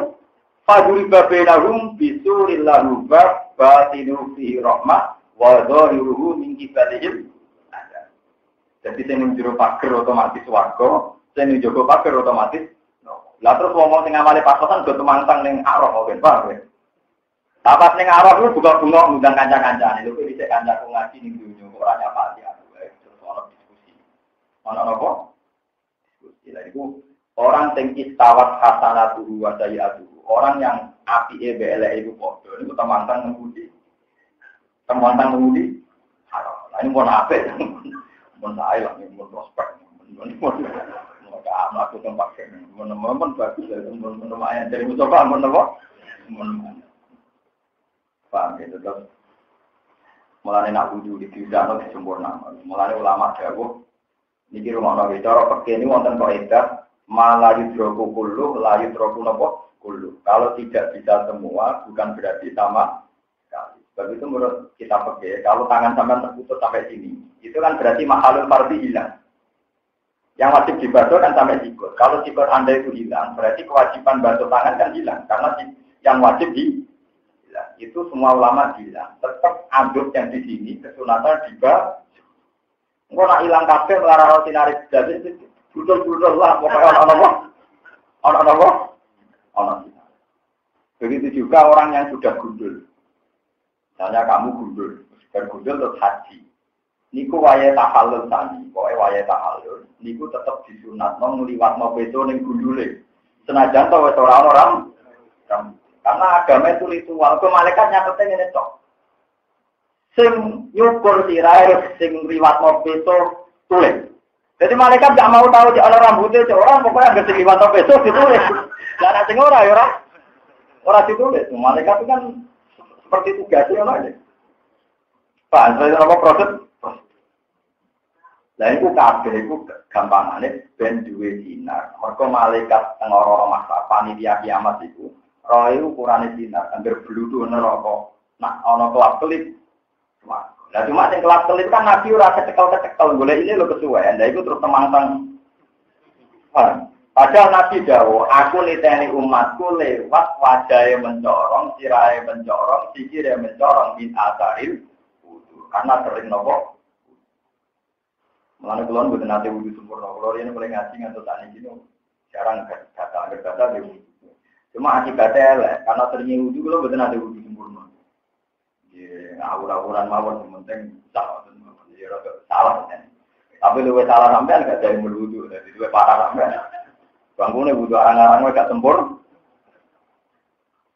faduri babainahum bisurillahum batinu fi rahmah wa dhahiruhu min kibalihim. Jadi sing njero pager otomatis warga, sing njogo pager otomatis. Lah terus ngomong sing amale pasokan go temantang ning Araf oke, paham ya? Tapas ning Araf lu bunga-bunga ngundang kanca-kancane, lho iki kancaku ngaji ning dunyo ora nyapati aku. Terus ono diskusi. Ono apa? Diskusi. Lah iku orang sing istawat hasanatuhu wa sayiatuhu. Orang yang apike eleke iku padha niku temantang ngemudi. Temantang ngemudi. Lah ini pun apik. Mun sae lah mun prospek. Mun aku tempat mun bagus mun lumayan dari musofa mun apa? Mun paham gitu terus. Mulane nak wudu dikidano disempurna. Mulane ulama dawuh niki rumakno bicara peke ini wonten kaidah malah yudroku kullu la yudroku napa kullu. Kalau tidak bisa semua bukan berarti sama sekali. Sebab itu menurut kita peke kalau tangan sampean terputus sampai sini itu kan berarti mahalul fardhi hilang. Yang wajib dibantu kan sampai sikut. Kalau sikut Anda itu hilang, berarti kewajiban bantu tangan kan hilang. Karena yang wajib hilang. Itu semua ulama hilang. Tetap anduk yang di sini, kesunatan juga. Engkau nak hilang kabel, melarang sinari jadi budul-budul lah. Pokoknya orang begitu juga orang yang sudah gundul. Misalnya kamu gundul, bergundul terus haji. Niku waya tahallul tani, pokoke waya tahallul. Niku tetep disunatno ngliwatno beto ning gundule. Senajan to wis ora orang. Karena agama itu ritual. Ke malaikat nyatete ngene tok. Sing nyukur sirahe sing ngliwatno beto tulis. Jadi malaikat gak mau tahu di ana rambutnya orang pokoknya anggere sing ngliwatno beto ditulis. Lah nek sing ora ya ora ditulis. Malaikat itu kan seperti tugasnya ngono aja. Pak, saya apa proses? Lah iku kabeh iku gampangane ben duwe sinar. Mergo malaikat teng ora masa panitia kiamat iku, roe ukurane sinar, anggere bludhu neraka. Nak ana kelap-kelip. Lah cuma sing kelap-kelip kan nabi ora kecekel-kecekel golek ini lho kesuwen. Lah iku terus temantang. Padahal nabi dawuh, aku niteni umatku lewat wajahe mencorong, sirahe mencorong, sikire mencorong bin asaril wudu. Karena sering nopo Mulane kula mboten nate wudu sempurna. Kula yen mulai ngaji ngantos sak niki jarang kata wudu. Cuma akibatnya elek karena sering wudu kula mboten nate wudu sempurna. Ya, awur-awuran mawon penting salah ya salah. Tapi luwih salah sampean gak ada wudu, dadi luwih parah sampean. Bangunnya wudu arang-arang gak sempurna.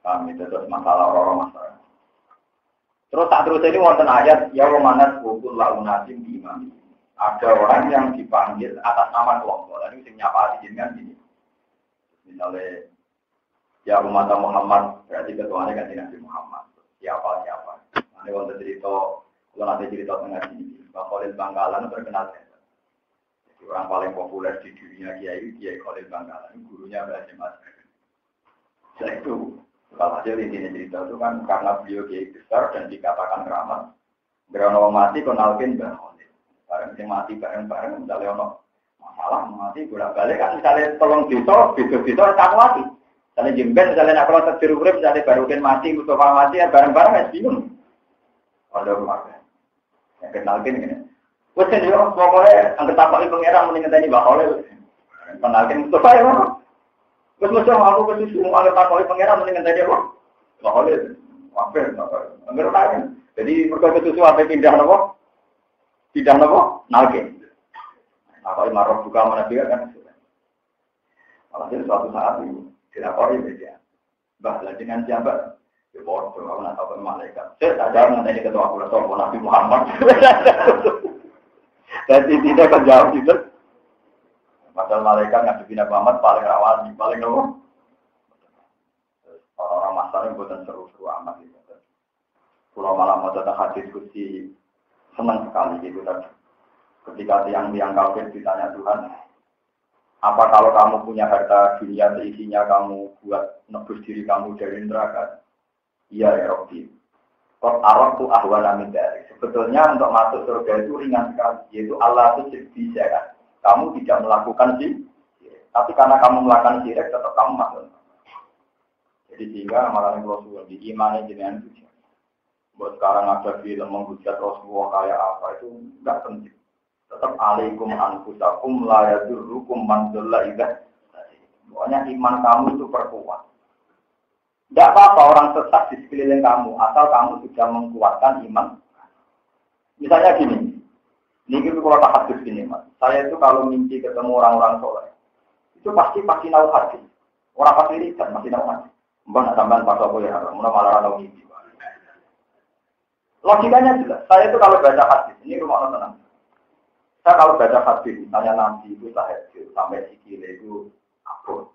Kami terus masalah orang masalah. Terus tak terus ini wonten ayat ya romanas wukul launatim di imam. Ada orang yang dipanggil atas nama kelompok. Lalu sing nyapa jenengan gini. Misalnya ya umat Muhammad berarti ketuanya kan Nabi Muhammad. Siapa? Nanti wonten cerita, kalau nanti cerita tengah sini, Bang Khalil Bangkalan terkenal. Jadi orang paling populer di dunia Kiai Khalil Bangkalan, gurunya Mbah Mas. Setelah itu, kalau hasil intinya cerita itu kan karena beliau Kiai besar dan dikatakan keramat. Berono mati konalkin Mbah Khalil. Barang sing mati bareng-bareng misalnya ono masalah mati bolak-balik kan misalnya tolong beda-beda tak mati. Misalnya jemben misalnya nak kalau terjeru urip misalnya barukin mati Mustafa mati ya bareng-bareng wis bingung. Ada rumah. Yang kenalkin ngene. Wes kan yo pokoke anggere takoki pangeran muni ngenteni Mbak Khalil. Kenalkin Mustafa ya. Wes mesti aku wis semua anggere takoki pangeran muni ngenteni kok. Mbak Khalil. Wae anggere lain. Jadi perkara susu ape pindah napa? Tidak nopo, nalke. Apa marah buka mana dia kan? Malah suatu saat itu tidak kori media. Bahlah dengan jabat, bodoh aku nak tahu malaikat. Saya tak jarang nanti ketua aku langsung Nabi Muhammad. Dan tidak kejauh itu. Padahal malaikat ngadepin Nabi Muhammad paling rawan, paling nopo. Orang masalah yang bukan seru-seru amat itu. Pulau malam mau datang hadis kursi. Senang sekali gitu tadi. Ketika tiang-tiang kafir ditanya Tuhan, apa kalau kamu punya harta dunia seisinya kamu buat nebus diri kamu dari neraka? Iya ya Rabbi. Kok arok tuh ahwana min dari. Sebetulnya untuk masuk surga itu ringan sekali, yaitu Allah itu bisa kan. Kamu tidak melakukan sih, tapi karena kamu melakukan syirik tetap kamu masuk. Jadi sehingga malah Rasulullah di iman jenengan itu. Buat sekarang ada film menghujat Rasulullah kayak apa itu enggak penting. Tetap alaikum anfusakum la yadurrukum man dhalla idza. Pokoknya iman kamu itu perkuat. Tidak apa-apa orang sesat di sekeliling kamu, asal kamu sudah menguatkan iman. Misalnya gini, ini kalau tak hadis gini mas, saya itu kalau mimpi ketemu orang-orang soleh, itu pasti nahu hadis. Orang pasti riset, masih nahu hadis. Mbak nak tambahan pas aku ya, malah tahu mimpi. Logikanya jelas, saya itu kalau baca hadis, ini rumah tenang. Saya kalau baca hadis, misalnya Nabi itu tahajud sampai sikile itu abot.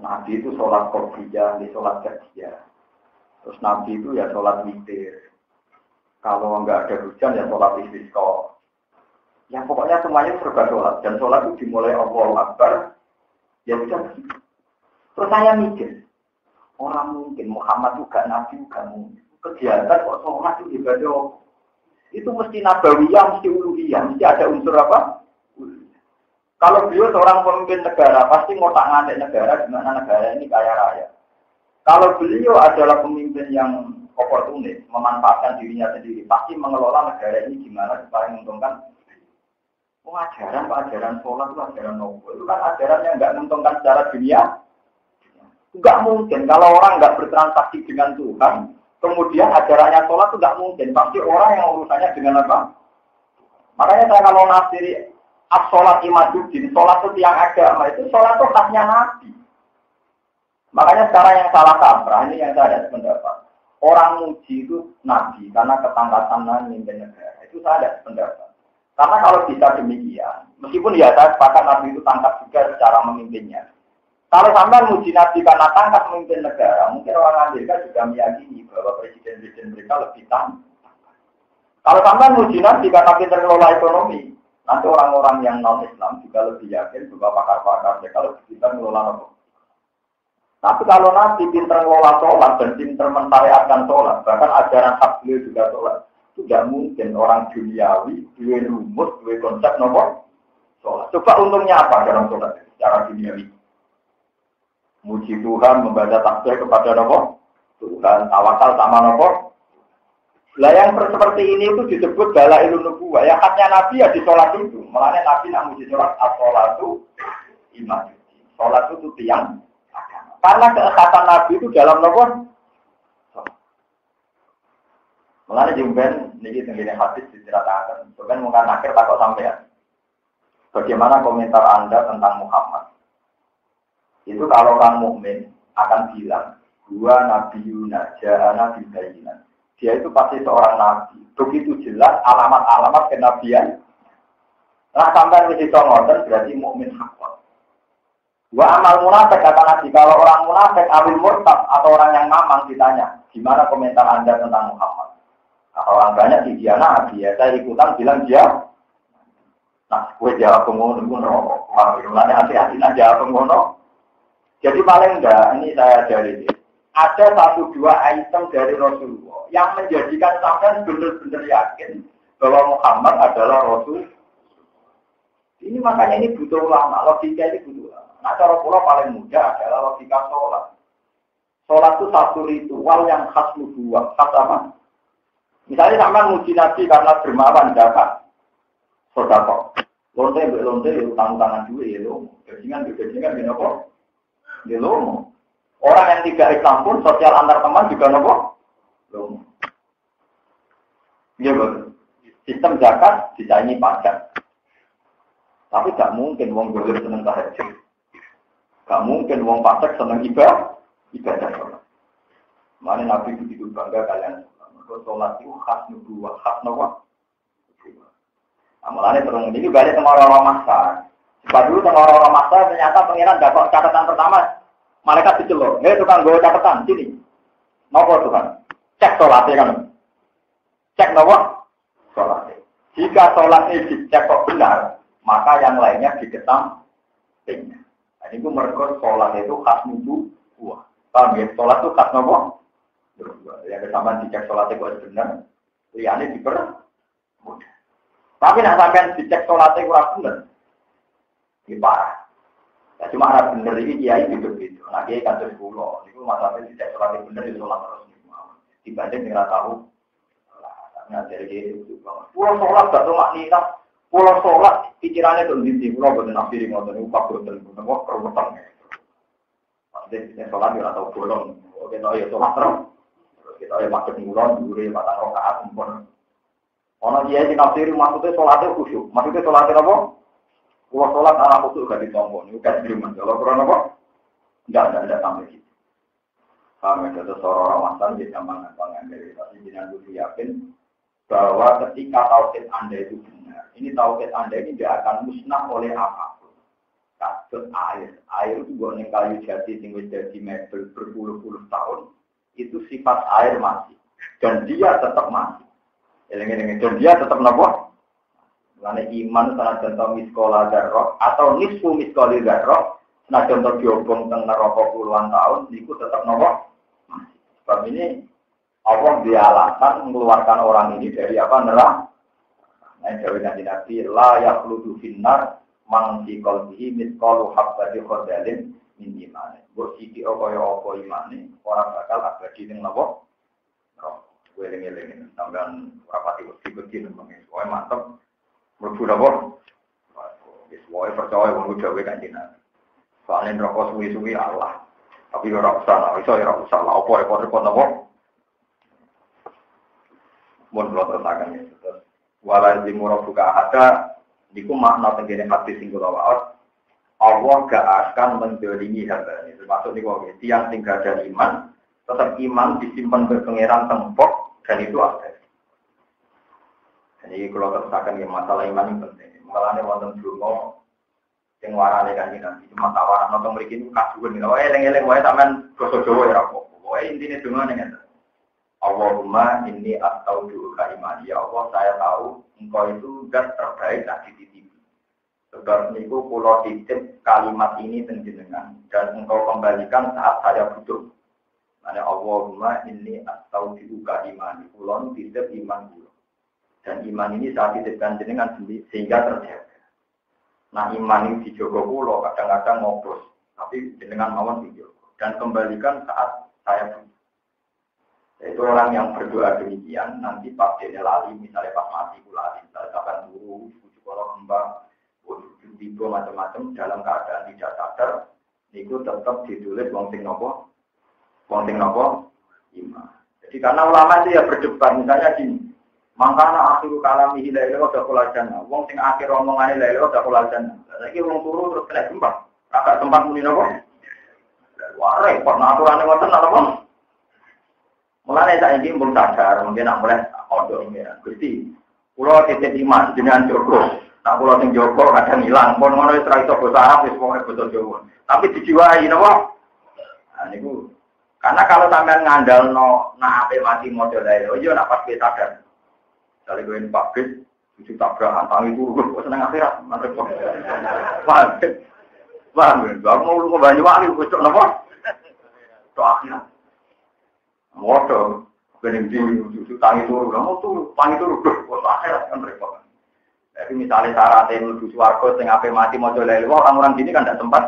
Nabi itu sholat qobliyah, di sholat qadiyah. Terus Nabi itu ya sholat witir. Kalau enggak ada hujan ya sholat istisqa. Ya pokoknya semuanya serba sholat. Dan sholat itu dimulai Allahu Akbar. Ya sudah. Terus saya mikir, orang mungkin Muhammad juga Nabi juga mungkin. Kegiatan kok sholat itu ibadah. Itu mesti nabawiyah, mesti uluhiyah, mesti ada unsur apa? Kalau beliau seorang pemimpin negara, pasti ngotak-ngatik negara, gimana negara ini kaya raya. Kalau beliau adalah pemimpin yang oportunis, memanfaatkan dirinya sendiri, pasti mengelola negara ini gimana supaya menguntungkan. Ajaran sholat itu ajaran nopo. Itu kan ajaran yang nggak menguntungkan secara dunia. Nggak mungkin, kalau orang nggak bertransaksi dengan Tuhan, kemudian ajarannya sholat itu nggak mungkin. Pasti orang yang urusannya dengan apa? Makanya saya kalau nafsiri as-sholat imaduddin, sholat itu tiang agama, itu sholat itu khasnya Nabi. Makanya sekarang yang salah kaprah, ini yang saya ada pendapat. Orang muji itu Nabi, karena ketangkasan memimpin negara. Itu saya ada pendapat. Karena kalau bisa demikian, meskipun ya saya sepakat Nabi itu tangkap juga secara memimpinnya. Kalau sampai muji Nabi karena tangkap memimpin negara, mungkin orang Amerika juga meyakini bahwa presiden-presiden mereka lebih tangkap. Kalau sampai muji Nabi karena pintar mengelola ekonomi, nanti orang-orang yang non-Islam juga lebih yakin bahwa pakar-pakar mereka lebih pintar mengelola ekonomi. Tapi kalau Nabi pintar mengelola sholat dan pintar mentariatkan sholat, bahkan ajaran hak beliau juga sholat, tidak mungkin orang duniawi, dua rumus, dua konsep nomor sholat. Coba untungnya apa dalam sholat secara duniawi? Muji Tuhan, membaca tasbih kepada nomor Tuhan, tawakal sama nomor. Lah yang seperti ini itu disebut dalailun nubuwah. Ya khasnya Nabi ya di sholat itu. Makanya Nabi nak muji sholat, as-sholatu iman. Sholat itu tiang agama. Karena keekhasan Nabi itu dalam nomor. Makanya jumben niki tenggine hadis diceritakan. Bukan mungkin akhir takut sampean. Bagaimana komentar Anda tentang Muhammad? Itu kalau orang mukmin akan bilang, dua nabiyuna ja'ana bil bayyinat. Dia itu pasti seorang nabi. Begitu jelas alamat-alamat kenabian. Nah sampai di situ ngoten berarti mukmin hakon. Wa amal munafik kata Nabi, kalau orang munafik awil murtad atau orang yang mamang ditanya, gimana komentar Anda tentang Muhammad? Kalau orang banyak di dia nabi, ya saya ikutan bilang dia. Nah, gue jawab pengono, makanya hati-hati aja pengono. Jadi paling enggak, ini saya dari ada 1-2 item dari Rasulullah yang menjadikan sampean benar-benar yakin bahwa Muhammad adalah Rasul. Ini makanya ini butuh ulama, logika ini butuh ulama. Nah, cara pula paling mudah adalah logika sholat. Sholat itu satu ritual yang khas nubuwah, khas apa? Misalnya sampean muji Nabi karena dermawan zakat, sedekah. Lonte, utang-utangan duit ya lo, bajingan, gimana? Di lomo. Orang yang tidak Islam pun sosial antar teman juga nopo. Lomo. Iya betul. Sistem zakat disaingi pajak. Tapi tak mungkin wong dolim seneng tahajud. Gak mungkin wong pajak seneng ibadah. Mana Nabi begitu bangga kalian. Sholat itu khas nubuwah, khas nopo. Amalannya terus ini balik sama orang-orang masa. Sebab dulu sama orang-orang masa ternyata pengiran dapat catatan pertama. Malaikat dicelok. Tukang gue catatan sini. Nopo Tuhan. Cek sholatnya kan. Cek nopo sholatnya. Jika sholat ini dicek kok benar, maka yang lainnya dikesampingkan. Nah, ini mereka sholat itu khas nubuah. Paham ya? Sholat itu khas nopo. Yang kesamaan dicek sholat itu benar, liane dipermudah. Tapi nak sampean dicek sholat itu kurang benar, ini parah. Ya, cuma ada benar ini kiai gitu-gitu. Nah kiai kan terus pulau, itu masalahnya dicek sholat itu benar di sholat terus. Dibanding nggak tahu. Nah dari itu pulau sholat gak tuh maknina, pulau sholat pikirannya tuh di pulau bukan nafiri ngotot upah bukan nopo keruwetan. Pasti sholat dia atau bolong, oke tahu ya sholat terus. Kita ya maksud ngulon, duri, batang rokaat, umpun. Orang dia di nafsiri maksudnya sholatnya khusyuk. Maksudnya sholatnya apa? Kalau sholat anak khusyuk gak ditompon. Itu kan diriman. Kalau kurang apa? Enggak sampai gitu. Kami ada seorang Ramadan di zaman dari tapi dengan dulu yakin bahwa ketika tauhid Anda itu benar, ini tauhid Anda ini tidak akan musnah oleh apapun. Kasus air itu bukan kayu jati tinggal jadi mebel berpuluh-puluh tahun. Itu sifat air masih dan dia tetap masih. Dan dia tetap nopo. Karena iman sangat contoh miskola darroh atau nisfu miskoli darroh, nah contoh diobong tengah rokok puluhan tahun, itu tetap nopo. Sebab ini Allah dialasan mengeluarkan orang ini dari apa neraka. Nah dari Nabi la yakhludu finnar man fi qalbihi miskolu habbati khardalin min iman. Bos iki opo imane ora bakal abadi ning napa? Roh. Kowe eling-eling sampean rapati wedi-wedi nang kowe mantep. Mlebu napa? Wis wae percaya wong dhewe kanjeng. Soale rokok suwi-suwi Allah. Tapi ora usah, iso ora usah lah opo repot-repot napa? Mun kula terusaken ya. Wala zimura buka ada niku makna tengene hadis sing kula waos. Allah gak akan mendolimi hamba ini. Termasuk ini kalau tiang tinggal dan iman, tetap iman disimpan berpengeran tempok dan itu ada. Jadi kalau teruskan ya masalah iman ini penting. Masalahnya wonten dungo yang warane kan nanti cuma tawaran nonton mereka ini kasuhan. Oh eleng-eleng wae sampean basa Jawa ya apa. Wae intine dungo ning Allahumma inni astauduka imani. Ya Allah saya tahu engkau itu zat terbaik tak dititipi. Sebab niku kula titip kalimat ini tenjenengan dan engkau kembalikan saat saya butuh. Mane Allahumma inni astauduka imani. Kula titip iman kula. Dan iman ini saat titipkan jenengan sehingga terjaga. Nah iman ini dijogo kula kadang-kadang ngopros, tapi jenengan mawon dijogo dan kembalikan saat saya butuh. Itu orang yang berdoa demikian nanti pas dia lali misalnya pas mati kula misalnya kapan guru bujuk kalau kembang tiba macam-macam dalam keadaan tidak sadar, itu tetap ditulis wong sing nopo iman. Jadi karena ulama itu ya berdebat misalnya gini, mangkana akhiru kalami la ilaha illa huwa jannah. Wong sing akhir omongane la ilaha illa huwa jannah. Saiki wong turu terus kena gempa. Kakak tempat muni nopo? Wah repot aturane ngoten napa? Mulane saiki mbung sadar mungkin nak mulai odo pengiran. Gusti, kula titip iman jenengan Joko. Nak kula sing Joko kadang ilang, pun ngono wis ra iso basa Arab wis pokoke basa Jawa. Tapi dijiwai napa? Nah niku karena kalau sampean ngandalno nak ape mati model ae, yo nak pas sadar. Kali kowe pabrik cucu tabrakan tangi turu kok seneng akhirat, mantep kok. Paham, mau lu Banyuwangi kok napa? Tok akhirat. Motor, bening di cucu tangi turu, kamu tuh tangi turu kok akhirat kan repot. Jadi misalnya syaratnya menuju swarga sing ape mati maca la ilaha, orang-orang sini kan tidak sempat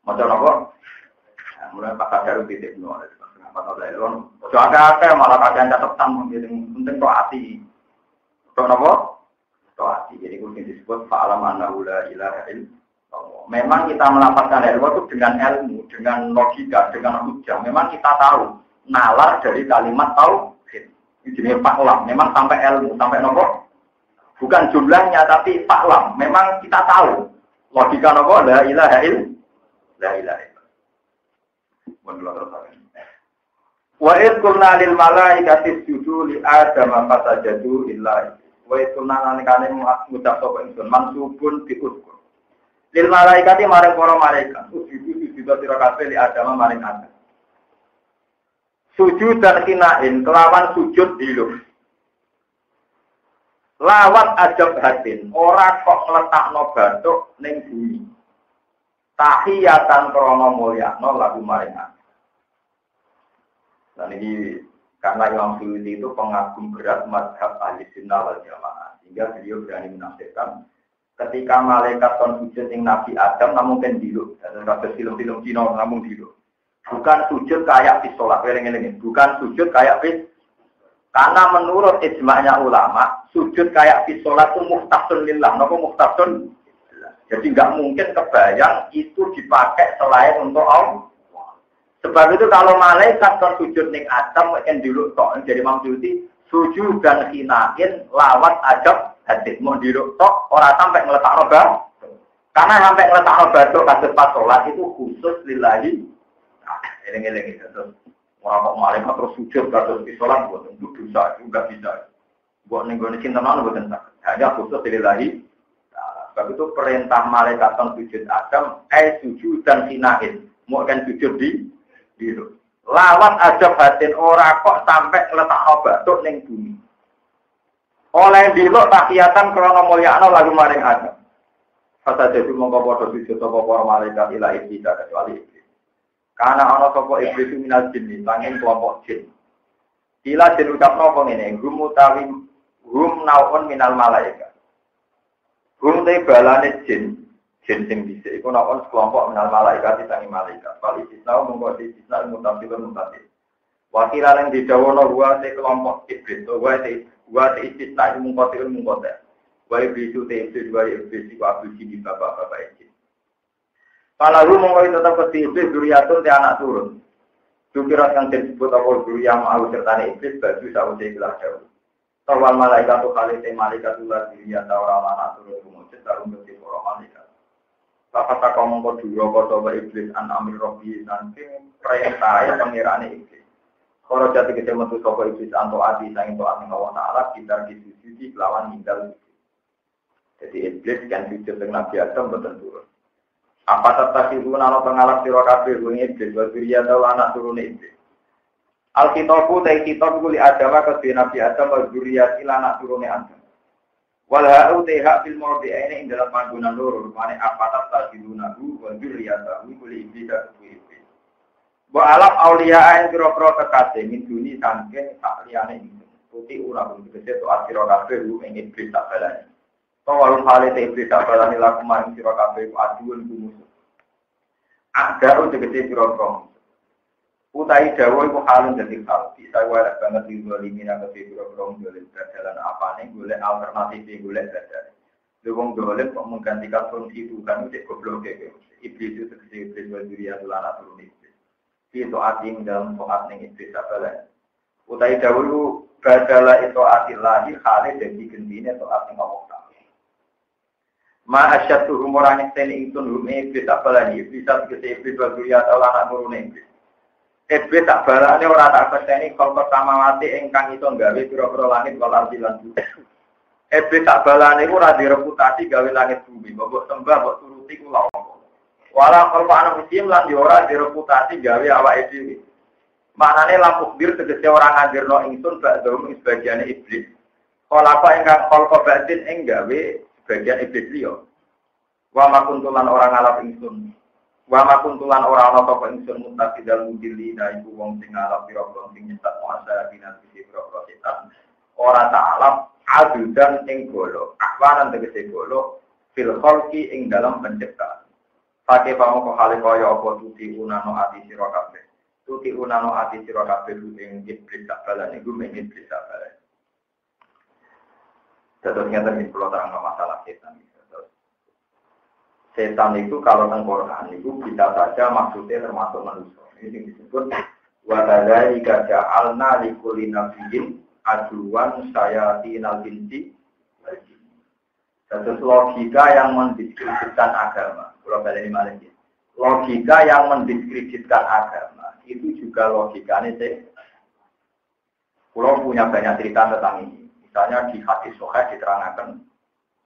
maca napa? Nah, mulai pakar daru titik nol, apa la ilaha. Ojo akeh malah kakean catatan penting tok ati. Tok napa? Tok ati. Jadi kuwi disebut fa'alam annahu la ilaha illallah. Memang kita melafazkan la ilaha itu dengan ilmu, dengan logika, dengan hujjah. Memang kita tahu nalar dari kalimat tauhid. Ini jenis fa'lam. Memang sampai ilmu, sampai napa? Bukan jumlahnya tapi faklam. Memang kita tahu logika nopo la ilaha illallah. Wa id qulna lil malaikati isjudu li adama fasajadu illa wa id qulna nalikane ngucap sapa ingsun mansubun bi uskur. Lil malaikati marang para malaikat isjudu sira kabeh li adama maring Adam. Sujud dan kinain kelawan sujud diluk. Lawat ajab hatin, ora kok ngletakno bathuk ning bumi. Tahiyatan krana mulyakno lagu maring. Dan ini karena Imam Suyuti itu pengagum berat mazhab ahli sunnah wal jamaah, sehingga beliau berani menafsirkan ketika malaikat kon sujud ing Nabi Adam namun kan diluk, dan kados film-film Cina namun diluk. Bukan sujud kayak di sholat, bukan sujud kayak di. Karena menurut ijma'nya ulama, sujud kayak di sholat itu muhtasun lillah, napa muhtasun? Jadi nggak mungkin kebayang itu dipakai selain untuk Allah. Sebab itu kalau malaikat kan sujud ning Adam kan diluk tok, jadi Imam Suyuti sujud dan hinain lawat ajab hadis mau diluk tok ora sampai ngletakno batu. Karena sampai ngletakno batu kados pas sholat itu khusus lillahi. Eling-eling terus orang kok malaikat terus sujud kados di sholat buat untuk dosa juga bisa. Buat ning gone sintenan mboten sak. Hanya khusus lillahi. Sebab itu perintah malaikat kan sujud Adam sujud dan hinain. Mau kan sujud di biru. Lawat ajab batin ora kok sampai ngletakno bathuk ning bumi. Oleh diluk tahiyatan krana mulyakno lagu maring Adam. Fasa jadi mongko padha sujud sapa para malaikat ila iblis kecuali iblis. Karena ana sapa iblis minal jin sanging kelompok jin. Ila den ucapno apa ngene, hum utawi hum naun minal malaikat. Hum te balane jin. Jin sing dhisik iku naon kelompok minal malaikat disangi malaikat. Kali istisna mongko istisna mutasilun mutasil. Wakil lan didawono wa te kelompok iblis, wa te istisna mutasilun mutasil. Wa iblis te iblis wa iblis iku abdi di bapak-bapak jin. Kalau mongko tetap ke iblis duriyatun te anak turun. Dukirat kang disebut apa duriyam au sertane iblis baju sawise ikhlas dawuh. Tawal malaikat tu kali te malaikat ulah duriyat ora anak turun kumujud sarung dadi para malaikat. Bapak kamu kau dulu kau coba iblis an amir robi nanti perintah pengirane iblis. Kalau jati kita metu coba iblis anto adi sang itu aning Allah Taala kita disujudi lawan ninggal. Jadi iblis kan sujud dengan Nabi Adam betul turun. Apa tetap itu nano pengalap siro kabeh bunyi iblis berbiria tahu anak turun iblis. Alkitabu tay kitab kuli adama ke Nabi Adam berbiria sila anak turun Adam. Walha'u teha fil mawdi ini ing dalam panggonan loro rupane apatat tajidunahu wa dzurriyyatahu kuli iblis dan iblis. Wa alam auliya ing pira-pira kekasih min duni sangking sak liyane iki. Puti ora tegese to asira kabeh ing iblis tak balani. Tawalun hale te iblis tak balani laku maring sira kabeh aduun musuh. Ada tegese pira-pira. Utai dawa iku halun dadi hal. Bisa wae banget di zalimina ke pira-pira golek dalan apane golek alternatif golek dalan. Wong golek kok menggantikan fungsi Tuhan itu goblok ke. Iblis itu tegese iblis wajuri adalah turun iblis. Itu ating dalam soat ning iblis apalan. Utai dawa iku badala itu atillahi hale dadi gendine soat ning Allah Taala. Ma asyatu humorane ten ingsun rume iblis apalan iblis tegese iblis wajuri adalah turun iblis. Iblis tak balane ora tak perseni kal pertama mati ingkang iso gawe pira-pira langit wal ardi lan bumi. Iblis tak balane ora direputasi gawe langit bumi, mbok sembah mbok turuti kula. Wala kal ana musim lan ora direputasi gawe awake dhewe. Maknane lampu bir tegese ora ngajirno ingsun bak dhewe sebagian iblis. Kala apa ingkang kal batin ing gawe sebagian iblis liya. Wa makuntulan ora ngalap ingsun. Wa ma kuntulan ora ana apa ingsun mutaqidal mudillina iku wong sing ngalap pira-pira sing nyesat muasa binati pira-pira setan ora ta'alaf adudan ing golo akwaran tegese golo fil khalqi ing dalam penciptaan pakai pamoko hale kaya apa tuti unano ati sira kabeh tuti unano ati sira kabeh ing iblis tak balane iku ing iblis tak balane tentunya tadi kalau terang masalah setan. Setan itu kalau Al-Quran itu bisa saja maksudnya termasuk manusia. Ini disebut wadadzalika ja'alna likulli nabiyyin aduwan sayatinal insi wal jin. Satu logika yang mendiskreditkan agama. Kalau balik ini logika yang mendiskreditkan agama itu juga logikanya setan. Kalau punya banyak cerita tentang ini. Misalnya di hadis sahih diterangkan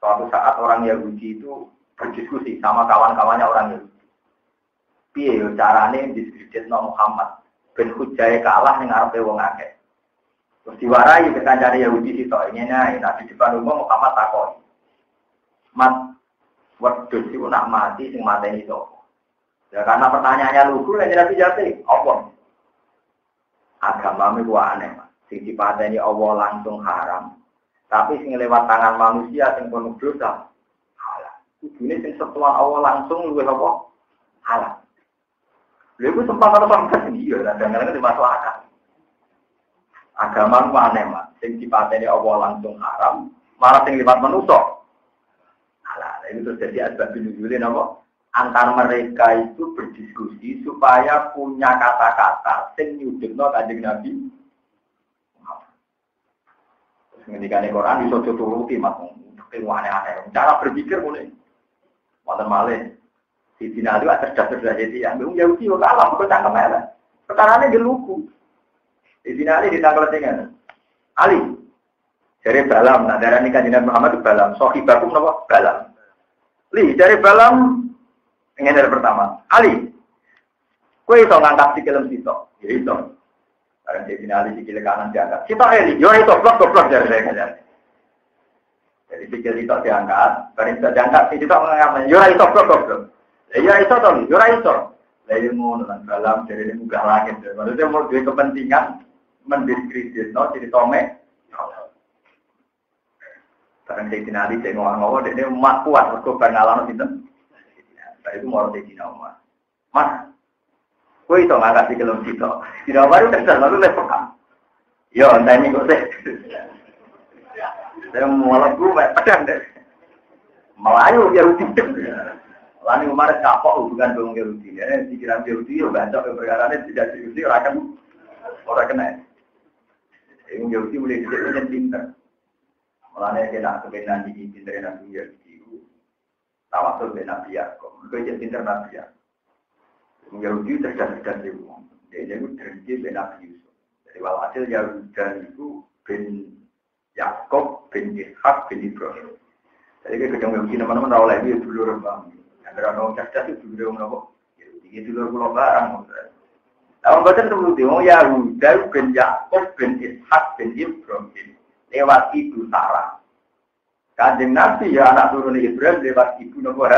suatu saat orang Yahudi itu berdiskusi sama kawan-kawannya orang Yahudi. Piye carane diskreditno Muhammad ben hujjahe kalah ning arepe wong akeh. Terus diwarai kekancane Yahudi sitok ngene nek di depan umum Muhammad takon. Mat wedhus iku nak mati sing mateni sapa? Ya karena pertanyaannya lugu nek Nabi jawab apa? Agamamu ku aneh, Mas. Sing dipateni Allah langsung haram. Tapi sing lewat tangan manusia sing penuh dosa halal. Kudune sing setuan Allah langsung luwih apa? Halal. Lha iku sempat ana sampeyan iya kadang-kadang dimasalahkan. Agama ku aneh, Mas. Sing dipateni Allah langsung haram, malah sing lewat manusia halal. Itu terjadi asbab nuzulé napa? Antar mereka itu berdiskusi supaya punya kata-kata sing nyudutno Kanjeng Nabi. Ngendikane Quran iso dituruti Mas. Aneh-aneh. Cara berpikir mulai. Wonten malih. Sidina Ali cerdas-cerdas jadi yang Yahudi kok kalah kok cangkem elek. Perkarane geluku. Sidina Ali ditangkal dengan Ali. Jare Balam, nah darani Kanjeng Nabi Muhammad itu Balam. Sohibakum napa? Balam. Li jare Balam ngene pertama. Ali. Kowe iso ngangkat sikilem sitok. Ya iso. Karena di finali sikil kanan diangkat. Sitok Eli, yo iso blok jare saya. Jadi sikil sitok diangkat, bareng diangkat sitok ngangkat. Yo iso blok. Ya iso to, yo iso. Lah yo ngono lan dalam jare ini munggah langit. Maksudnya mau duwe kepentingan mendiskreditno cerita mek. Bareng di finali sing ngomong dene mak kuat mergo bar ngalano sinten. Nah, itu mau Sayyidina Umar. Mas, kowe iso ngangkat sikil sitok. Tidak baru dasar lalu lepok kan. Yo, entah ini kok sih. Saya mulai gue pedang deh. Melayu Yahudi. Lalu kemarin kapok hubungan dengan Yahudi. Ya, pikiran Yahudi yo bancok perkarane tidak Yahudi ora kena. Ini Yahudi mulai dicek pinter. Mulane kena kebenaran di pinter Nabi Yahudi. Tawasul dengan Nabi Yakub. Mereka jadi pinter Nabi Yakub. Yahudi cerdas-cerdas itu. Dia itu terjadi dengan Nabi Yusuf. Jadi walhasil Yahuda itu bin Yakub, bin Ishak, bin Ibrahim. Jadi kita ketemu Yahudi teman-teman tahu lagi dulu rembang. Yang orang cerdas itu dulu rembang. Yahudi itu dulu pulau barang. Tahu betul dulu dia Yahuda bin Yakub, bin Ishak, bin Ibrahim. Lewat ibu Sarah. Kanjeng Nabi ya anak turun Ibrahim lewat ibu Nabi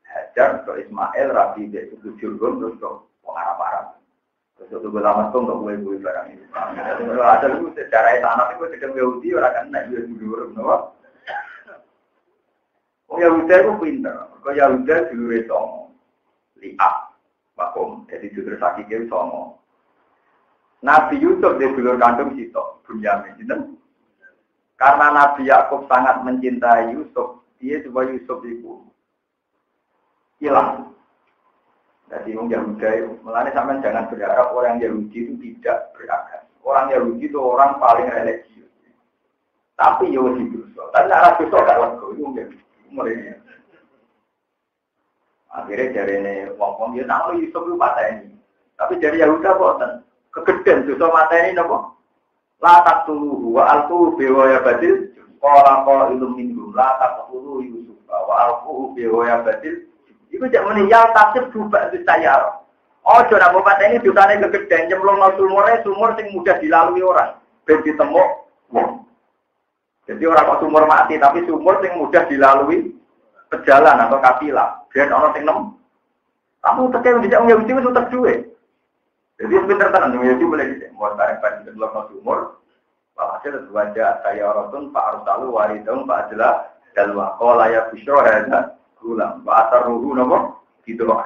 Hajar ke Ismail Rabi dari suku Jurgum terus ke Arab-Arab terus ke lama tuh untuk gue barang itu. Ada lu secara tanah itu sedang Yahudi orang kan naik dulu Nabi. Oh Yahudi itu pinter. Kau Yahudi dulu itu lihat makom jadi dulu sakit itu songo. Nabi Yusuf dia dulu kandung situ Bunyamin itu. Karena Nabi Yakub sangat mencintai Yusuf, dia supaya Yusuf itu hilang. Jadi orang Yahudi, melani sampai jangan berharap orang Yahudi itu tidak beragama. Orang Yahudi itu orang paling religius. Tapi Yahudi itu, tapi arah itu agak lego, itu mulai. Akhirnya dari ini ngomong dia tahu Yusuf itu mata ini. Tapi dari Yahudi apa? Kegedean Yusuf mata ini apa? Latak tuluhu wa alquhu biwaya badil qala ilum minhum latak tuluhu Yusuf wa alquhu biwaya badil iku jak muni ya tafsir dubak saya. Ojo nak bapak ini dosane kegedean nyemplungno sumur sing mudah dilalui orang ben ditemuk wong. Jadi orang kok sumur mati tapi sumur sing mudah dilalui pejalan atau kafilah ben ana sing nem. Kamu teke dijak Yahudi wis utek duwe. Jadi sebentar tenan Yahudi boleh dicek mau bareng-bareng di dalam sumur. Hasil wajah saya Rasul Pak Arsalu waridum Pak Adla dalwa qala ya bisyra hada gulam wa ataruhu napa gitu loh.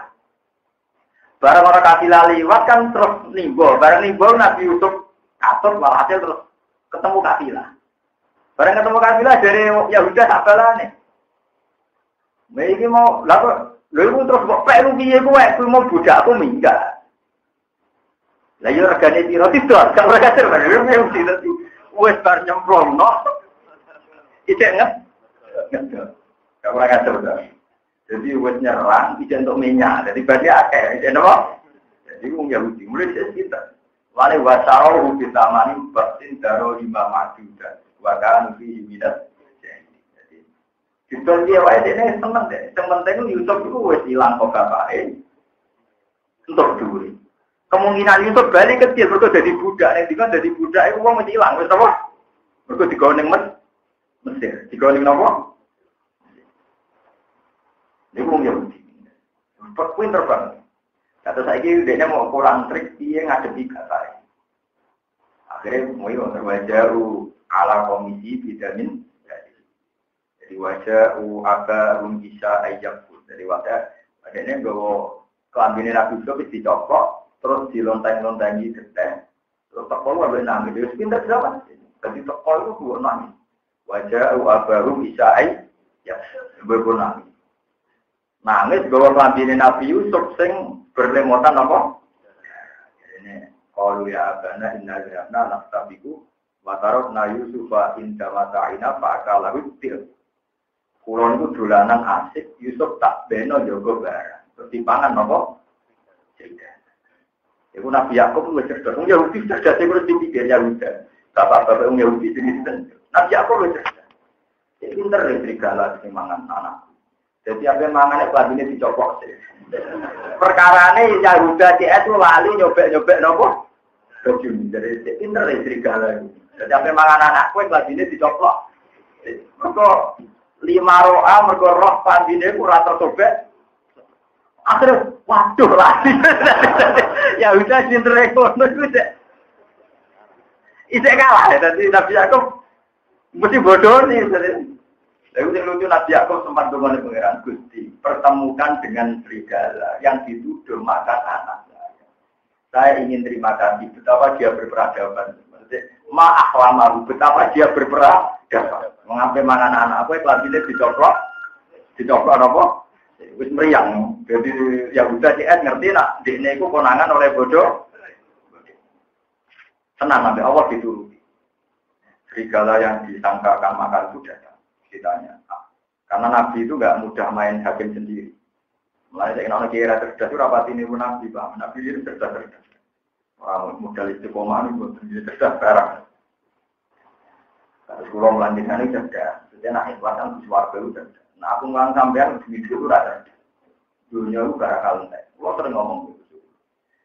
Barang orang kafilah liwat kan terus nimbo, barang nimbo Nabi Yusuf katut walhasil terus ketemu kafilah. Barang ketemu kafilah dari Yahuda sak balane. Mereka mau lha lho terus kok pek lu piye kowe mau budakku minggat. Lah yo regane piro tidak, gak ora kasar bener yo tidak. Wes bar nyemplungno. Ijek nggak? Gak ora kasar bener. Jadi wes nyerang ijek untuk minyak. Jadi berarti akeh ijek napa? Jadi wong Yahudi mulai cerita. Wale wasaro kita mani batin daro lima majuda. Wa kan fi midat. Jadi kita dia wae dene seneng deh. Sementing Yusuf itu wes ilang kok bapake. Untuk duwe. Kemungkinan Yusuf balik kecil, mereka jadi budak. Yang dikon jadi budak itu uang mesti hilang. Terus apa? Mereka digoning Mesir. Digoning apa? Ini uang Yahudi. Pinter banget. Kata saya dia mau pulang trik, dia ngadepi kata. Akhirnya mau terwajaru ala komisi vitamin. Jadi wajah aga bisa ayam pun. Jadi wajah adanya gawa kelambinin Nabi Yusuf dicopot. Terus dilontang-lontangi geteh, terus tekol wae nangis, wis pinter zaman. Dadi tekol itu buat nangis. Wajah abaru isai, ya berbun nangis. Nangis gawa kelambine Nabi Yusuf sing berlemotan apa? Ini qalu ya abana inna lillahi naftabiku wa tarakna Yusufa inda mata'ina fa'akalahu til. Kulon itu dolanan asik, Yusuf tak beno jogo barang. Pertimbangan apa? Cerita. Iku Nabi Yakub wis cerdas. Wong Yahudi cerdas iku mesti pikir Yahuda. Bapak-bapak wong Yahudi jenis itu. Nabi Yakub wis cerdas. Iki pinter serigala sing mangan anak. Jadi apa mangane kelabine dicopok sih. Perkarane Yahuda itu lali nyobek-nyobek napa? Dojun. Jadi pinter serigala. Jadi apa mangan anak kowe kelabine dicopok. Mergo 5 roa mergo roh pandine ora tersobek. Akhirnya, waduh lagi. Ya udah sinter ekono itu. Isek kalah ya. Tadi Nabi Yakub mesti bodoh nih. Lalu yang lucu Nabi Yakub sempat dengan pangeran Gusti pertemukan dengan serigala yang dituduh makan anak saya ingin terima kasih betapa dia berperadaban. Ma'ahlamahu betapa dia berperadaban. Mengambil makan anak apa? Kelasnya dicoplok apa? Wis meriang. Jadi Yahuda CS ngerti nak dekne iku konangan oleh bodoh. Tenang sampai Allah dituruti. Serigala yang disangkakan makan itu datang. Ditanya. Karena Nabi itu enggak mudah main hakim sendiri. Mulai saya kenal kira cerdas itu rapat ini pun Nabi, Pak. Nabi itu cerdas. Orang modal istiqomah itu cerdas barang. Kalau sekolah melanjutkan itu cerdas. Jadi nak ikhlasan suara baru cerdas. Nah aku ngang sampean duit itu rada. Dunia itu barakal entek. Kalau sering ngomong gitu.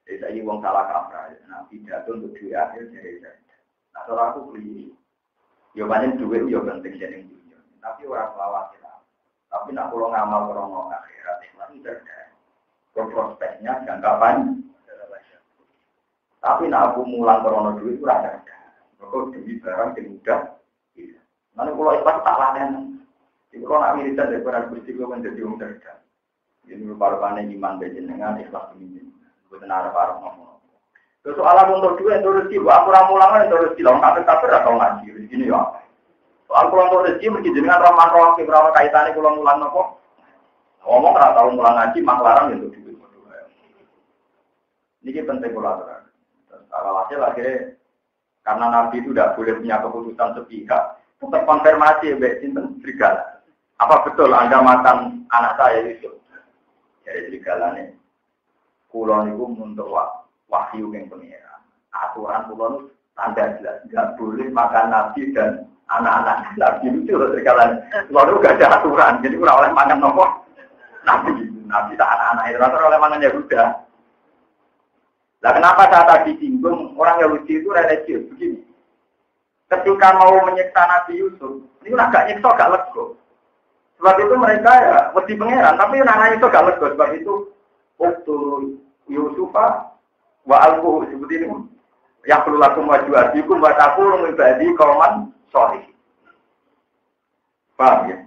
Jadi saya wong salah kaprah. Nah pidato untuk duit akhir jadi saya. Nah kalau aku beli, ya banyak duit ya penting jadi dunia. Tapi orang selawat kita. Tapi nak kalau ngamal orang akhirat itu cerdas. Prospeknya jangka panjang. Tapi nak aku mulang krono duit itu rada. Kalau duit barang yang mudah. Nanti kalau ikhlas tak lanen. Kalau nak wiridan daripada Gusti kula menjadi wong cerdas. Ini rupa-rupane iman dengan ikhlas ini. Boten arep-arep ngomong. Terus soal untuk duit itu rezeki, aku ora mulangan itu rezeki. Lah kafir atau ngaji rezeki ya. Soal kula untuk rezeki mesti jenengan ramah roh ora kaitane kula mulang napa. Ngomong ora tau mulang ngaji maklaran untuk duit. Ini penting kula aturaken. Kalau hasil akhirnya karena Nabi itu tidak boleh punya keputusan sepihak, tetap konfirmasi mbek sinten serigala. Apa betul Anda makan anak saya itu? Jadi serigalanya, kulon itu untuk wahyu yang pengira. Aturan kulon itu tanda jelas, tidak boleh makan Nabi dan anak-anak Nabi itu serigalanya. Kulon itu tidak ada aturan, jadi kurang oleh makan nopo Nabi tak anak-anak itu, rata oleh makan Yahuda. Nah kenapa saya tadi singgung orang Yahudi itu religius begini? Ketika mau menyiksa Nabi Yusuf, ini agak nyiksa, agak lego. Sebab itu mereka ya mesti pangeran, tapi anak itu agak lego. Sebab itu waktu Yusufa wa alquhu seperti ini. Ya perlu lakum waju adikum wa taqulu min ba'di qauman sholih. Paham ya?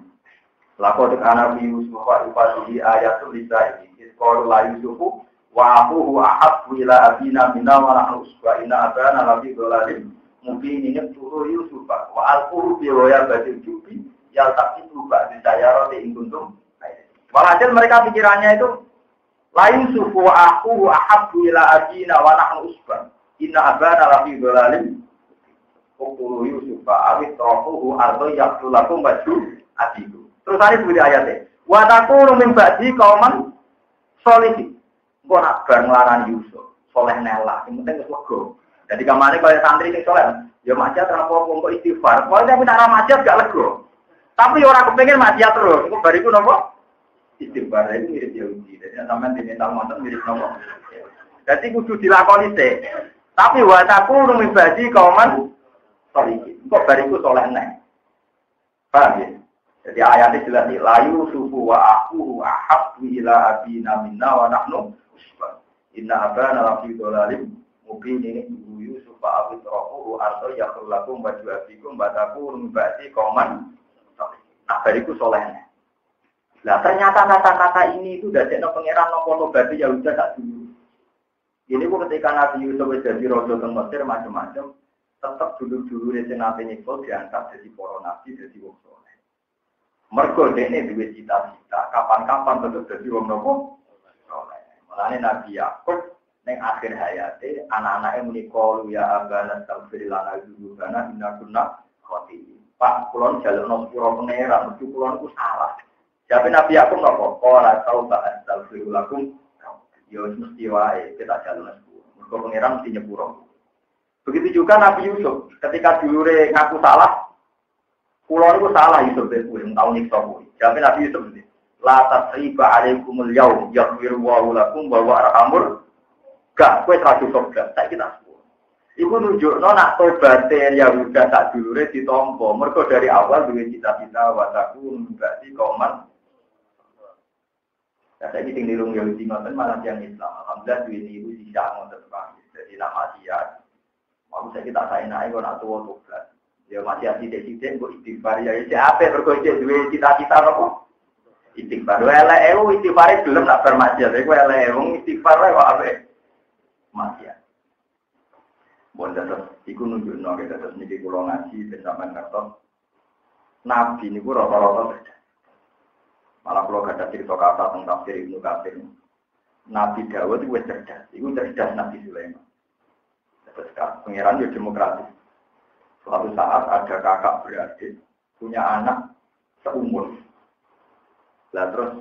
Laqad kana fi Yusuf wa ifatihi ayatul lisa'i. Qalu la Yusufu wa abuhu ahabbu ila abina minna wa nahnu usba'ina abana lafi dhalalin mungkin ini turu Yusuf wa alquhu bi roya badil jubi yal taqitu ba'di sayarati in kuntum. Walhasil mereka pikirannya itu la Yusuf wa abuhu ahabbu ila abina wa nahnu usba inna abana lafi dhalalin turu Yusuf wa awitrafuhu ardo yaqtulakum baju adiku. Terus hari bunyi ayatnya wa taqulu min ba'di qauman sholihin. Kok nak bar nglarani Yusuf, soleh nela, yang penting wis lega. Jadi kamane kaya santri sing soleh, ya maksiat ora apa-apa kok istighfar. Kok tapi nak maksiat gak lega. Tapi ora kepengin maksiat terus. Iku bariku napa? Istighfar iki mirip Yahudi. Jadi sampean diminta monten mirip napa? Jadi kudu dilakoni sih. Tapi wataku numibadi kauman solih. Kok bariku soleh neng. Paham ya? Jadi ayatnya jelas nih. Layu sufu wa aku ahab ila abina minna wa nahnu usbah. Inna abana lafi dolalim. Mungkin ini Ibu Yusuf Abid Rohu atau Yakhulakum baju abikum bataku numibadi kauman solih. Nah bariku solehnya. Nah ternyata kata-kata ini itu dari pengeran nopo berarti ya udah tak dulu. Ini ketika Nabi Yusuf jadi raja teng Mesir macam-macam, tetap dulu-dulu di Nabi Nikol diangkat jadi para nabi, jadi wong saleh. Mergo dene duwe cita-cita, kapan-kapan tetap jadi wong nopo saleh. Mulane Nabi Yakub ning akhir hayate anak-anake muni qalu ya abana astaghfir lana dzunubana inna kunna khati'in. Pak kula njalukno sepura pangeran, mesti kula niku salah. Jadi Nabi Yakub nopo qala tauba astaghfir lakum. Ya mesti wae kita jalan sepuluh. Mergo pangeran mesti nyepuro. Begitu juga Nabi Yusuf, ketika dulure ngaku salah, kula niku salah Yusuf ben kuwi tau nyiksa kuwi. Jadi Nabi Yusuf iki, la tasriba alaikumul yaum yaghfiru wa lakum wa arhamur. Gak kowe radu sobat, saiki kita sepuluh. Iku nunjukno nak tobaté Yahuda tak dulure ditampa. Mergo dari awal duwe cita-cita wa takun berarti kauman. Saya ini tinggal di Yahudi ngoten malah yang Islam. Alhamdulillah duit ibu sisa ngoten Pak. Jadi nama dia. Mau saya kita saya naik kok nak tua tobat. Dia masih sidik-sidik kok istighfar ya. Siapa berkocek duit cita-cita apa? Istighfar. Elek istighfar belum nak bermaksiat. Iku elek istighfar kok apa? Maksiat. Bon terus iku nunjukno kita terus niki kula ngaji ben sampean ngertos. Nabi niku rata-rata malah kalau ada cerita kata tentang tafsir Ibnu Katsir. Nabi Dawud itu cerdas. Itu cerdas Nabi Sulaiman. Terus pangeran itu demokratis. Suatu saat ada kakak beradik punya anak seumur. Lah terus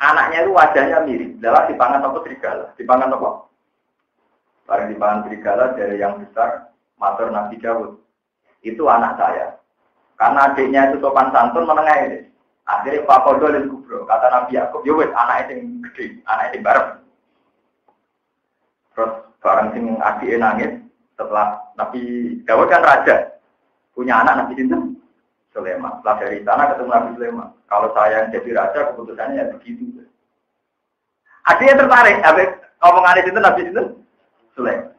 anaknya itu wajahnya mirip. Dalam dipangan apa serigala? Dipangan apa? Barang dipangan serigala dari yang besar matur Nabi Dawud. Itu anak saya. Karena adiknya itu sopan santun menengah ini. Akhirnya Pak Kodol kubro, kata Nabi Yakub, ya wes anak yang gede, anak yang bareng. Terus bareng sing adiknya nangis setelah Nabi Dawud kan raja, punya anak Nabi Sinten Sulaiman. Setelah dari sana ketemu Nabi Sulaiman. Kalau saya yang jadi raja keputusannya ya begitu. Adiknya tertarik, habis omongan itu Nabi Sinten Sulaiman.